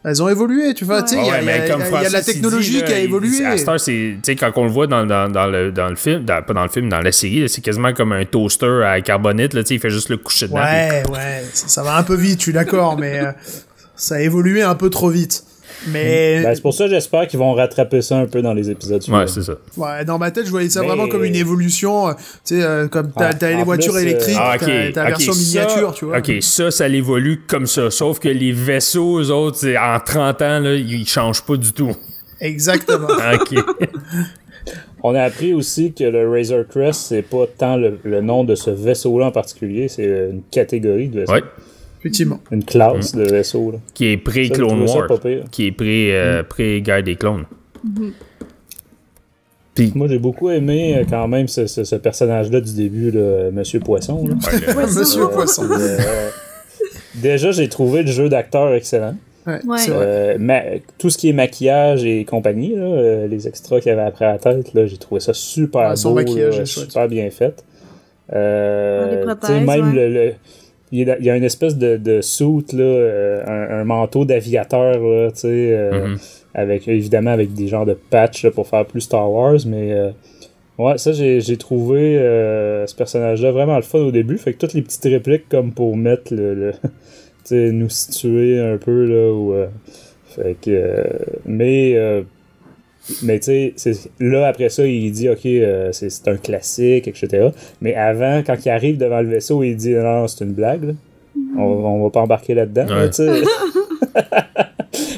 Elles ont évolué, tu vois. Tu sais, il y a de la technologie qui a évolué. À Star, c'est, tu sais, quand on le voit dans le film, pas dans le film, dans la série, là, c'est quasiment comme un toaster à carbonite. Là, tu sais, il fait juste le coucher dedans. Ouais, ça va un peu vite, je suis d'accord, mais ça a évolué un peu trop vite. Mais c'est pour ça, j'espère qu'ils vont rattraper ça un peu dans les épisodes suivants. Ouais, c'est ça. Ouais, dans ma tête, je voyais ça vraiment comme une évolution. Tu sais, comme t'as les voitures électriques, t'as la version miniature, tu vois. Ok, ça l'évolue comme ça. Sauf que les vaisseaux, eux autres, en 30 ans, là, ils changent pas du tout. Exactement. Ok. On a appris aussi que le Razor Crest, c'est pas tant le nom de ce vaisseau-là en particulier, c'est une catégorie de vaisseau. Ouais. Effectivement. Une classe de vaisseau. Là. Qui est pré-Clone Wars. Qui est pré-guerre des clones. Puis, moi, j'ai beaucoup aimé quand même ce personnage-là du début, là, Monsieur Poisson. Là. Monsieur Poisson. Déjà, j'ai trouvé le jeu d'acteur excellent. Ouais. Tout ce qui est maquillage et compagnie, là, les extras qu'il y avait après la tête, là, j'ai trouvé ça super beau, là, super bien fait. Les prothèses, même il y a une espèce de suit, là, un manteau d'aviateur, là, tu sais, évidemment avec des genres de patchs là, pour faire plus Star Wars, mais ouais, ça j'ai trouvé ce personnage-là vraiment le fun au début, fait que toutes les petites répliques comme pour mettre tu sais, nous situer un peu là, où, fait que mais tu sais, là, après ça, il dit, OK, c'est un classique, etc. Mais avant, quand il arrive devant le vaisseau, il dit, non, c'est une blague, là. On va pas embarquer là-dedans, ouais. Tu sais.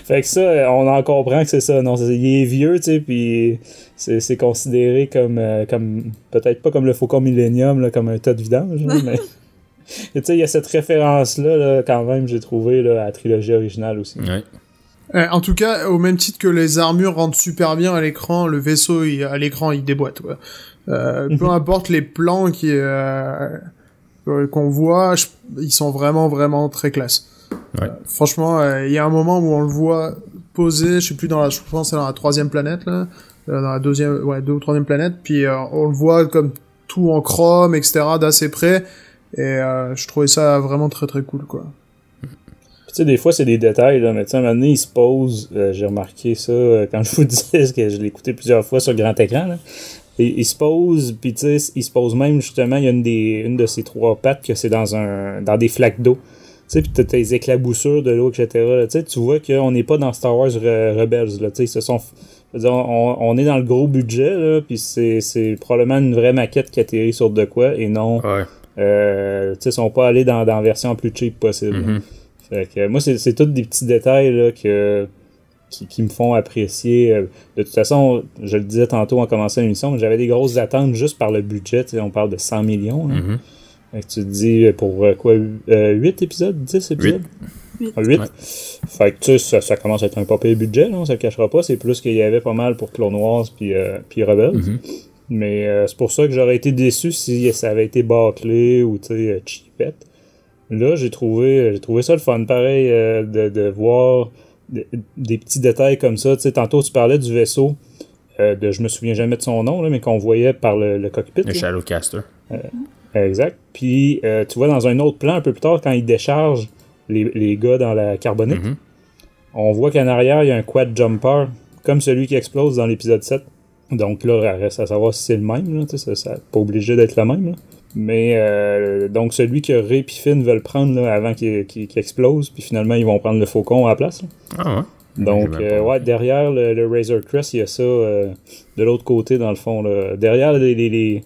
Fait que ça, on en comprend que c'est ça. Non, il est vieux, tu sais, puis c'est considéré comme peut-être pas comme le Faucon Millenium, là, comme un tas de vidange, mais... Tu sais, il y a cette référence-là, là, quand même, j'ai trouvé, là, à la trilogie originale aussi. Ouais. En tout cas, au même titre que les armures rendent super bien à l'écran, le vaisseau à l'écran il déboîte. Ouais. Peu importe les plans qu'on voit, ils sont vraiment vraiment très classe. Ouais. Franchement, il y a un moment où on le voit posé, je pense que c'est dans la 3e planète là, dans la 2e ou 3e planète, puis on le voit comme tout en chrome, etc. d'assez près, et je trouvais ça vraiment très très cool quoi. Tu sais, des fois, c'est des détails, là, mais tu sais, à un moment donné, il se pose, j'ai remarqué ça quand je vous disais que je l'ai écouté plusieurs fois sur grand écran, là. Et il se pose, puis tu sais, il se pose même, justement, il y a une de ses 3 pattes que c'est dans des flaques d'eau. Tu sais, puis t'as tes éclaboussures de l'eau, etc. Tu sais, tu vois qu'on n'est pas dans Star Wars Rebels, là, tu sais, on est dans le gros budget, là, puis c'est probablement une vraie maquette qui atterrit sur de quoi, et non, tu sais, ils sont pas allés dans la version plus cheap possible. Fait que moi, c'est tous des petits détails là, qui me font apprécier. De toute façon, je le disais tantôt en commençant l'émission, mais j'avais des grosses attentes juste par le budget. On parle de 100 millions. Là. Fait que tu te dis, pour quoi, 8 épisodes, 10 épisodes? 8. 8. Ouais. Fait que tu sais, ça commence à être un pas pire budget, là, on se le cachera pas. C'est plus qu'il y avait pas mal pour Clone Wars puis Rebels. Mais c'est pour ça que j'aurais été déçu si ça avait été bâclé ou cheapette. Là, j'ai trouvé ça le fun, pareil, de voir des petits détails comme ça. T'sais, tantôt, tu parlais du vaisseau, je me souviens jamais de son nom, là, mais qu'on voyait par le cockpit. Le Shadowcaster. Exact. Puis, tu vois, dans un autre plan, un peu plus tard, quand il décharge les gars dans la carbonite, on voit qu'en arrière, il y a un quad jumper, comme celui qui explose dans l'épisode 7. Donc là, reste à savoir si c'est le même. Là, ça n'est pas obligé d'être le même. Là. Mais donc celui que Rey et Finn veulent prendre là, avant qu'il explose, puis finalement ils vont prendre le faucon à la place. Là. Ah ouais. Donc derrière le Razor Crest, il y a ça de l'autre côté dans le fond. Là. Derrière j'allais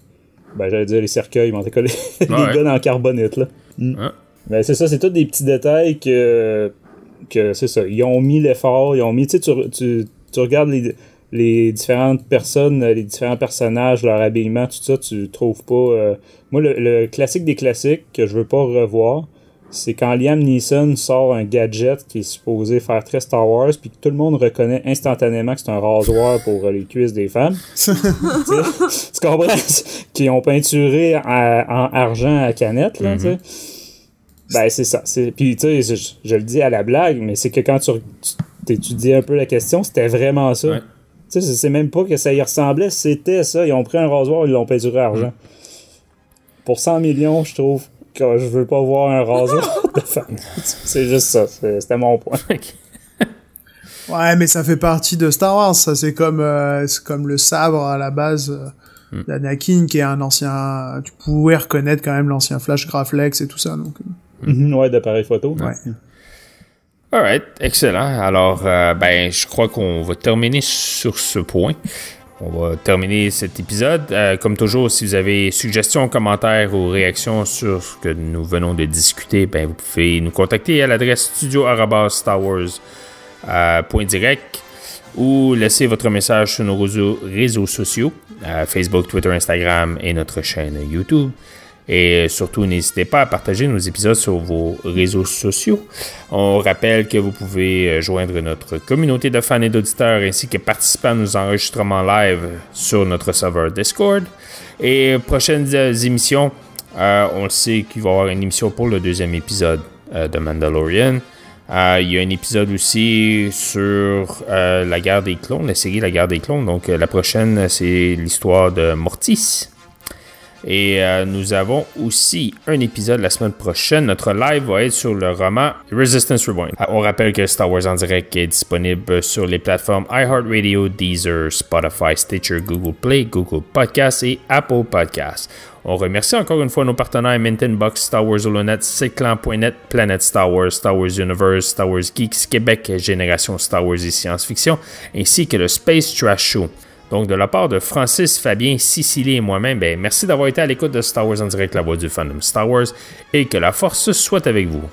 dire les cercueils, mais en tout cas les gars dans la carbonite. Là. Mais c'est ça, c'est tous des petits détails que c'est ça. Ils ont mis l'effort, ils ont mis. Tu regardes les différentes personnes, les différents personnages, leur habillement, tout ça, tu trouves pas... Moi, le classique des classiques que je veux pas revoir, c'est quand Liam Neeson sort un gadget qui est supposé faire très Star Wars, puis que tout le monde reconnaît instantanément que c'est un rasoir pour les cuisses des femmes. Tu comprends? Qu'ils ont peinturé en argent à canette, là, tu sais. Ben, c'est ça. Puis, tu sais, je le dis à la blague, mais c'est que quand tu étudies un peu la question, c'était vraiment ça. Ouais. Tu sais, c'est même pas que ça y ressemblait, c'était ça. Ils ont pris un rasoir, ils l'ont peinturé à argent. Pour 100 millions, je trouve que je veux pas voir un rasoir de femme. C'est juste ça. C'était mon point. Ouais, mais ça fait partie de Star Wars. Ça, c'est comme le sabre à la base d'Anakin, qui est un ancien... Tu pouvais reconnaître quand même l'ancien Flash Graflex et tout ça. Donc... ouais, d'appareil photo. Ouais. Alright, excellent. Alors, je crois qu'on va terminer sur ce point. On va terminer cet épisode. Comme toujours, si vous avez suggestions, commentaires ou réactions sur ce que nous venons de discuter, vous pouvez nous contacter à l'adresse studio@starwars.direct ou laisser votre message sur nos réseaux sociaux, Facebook, Twitter, Instagram et notre chaîne YouTube. Et surtout, n'hésitez pas à partager nos épisodes sur vos réseaux sociaux. On rappelle que vous pouvez joindre notre communauté de fans et d'auditeurs ainsi que participer à nos enregistrements live sur notre serveur Discord. Et prochaines émissions, on le sait qu'il va y avoir une émission pour le 2e épisode de Mandalorian. Il y a un épisode aussi sur la guerre des clones, la série La guerre des clones. Donc la prochaine, c'est l'histoire de Mortis. Et nous avons aussi un épisode la semaine prochaine. Notre live va être sur le roman Resistance Reborn. On rappelle que Star Wars en direct est disponible sur les plateformes iHeartRadio, Deezer, Spotify, Stitcher, Google Play, Google Podcasts et Apple Podcasts. On remercie encore une fois nos partenaires Mint Box, Star Wars Holonet, Cyclan.net, Planète Star Wars Universe, Star Wars Geeks Québec, Génération Star Wars et Science-Fiction, ainsi que le Space Trash Show. Donc, de la part de Francis, Fabien, Cicely et moi-même, merci d'avoir été à l'écoute de Star Wars en direct, la voix du fandom Star Wars, et que la force soit avec vous.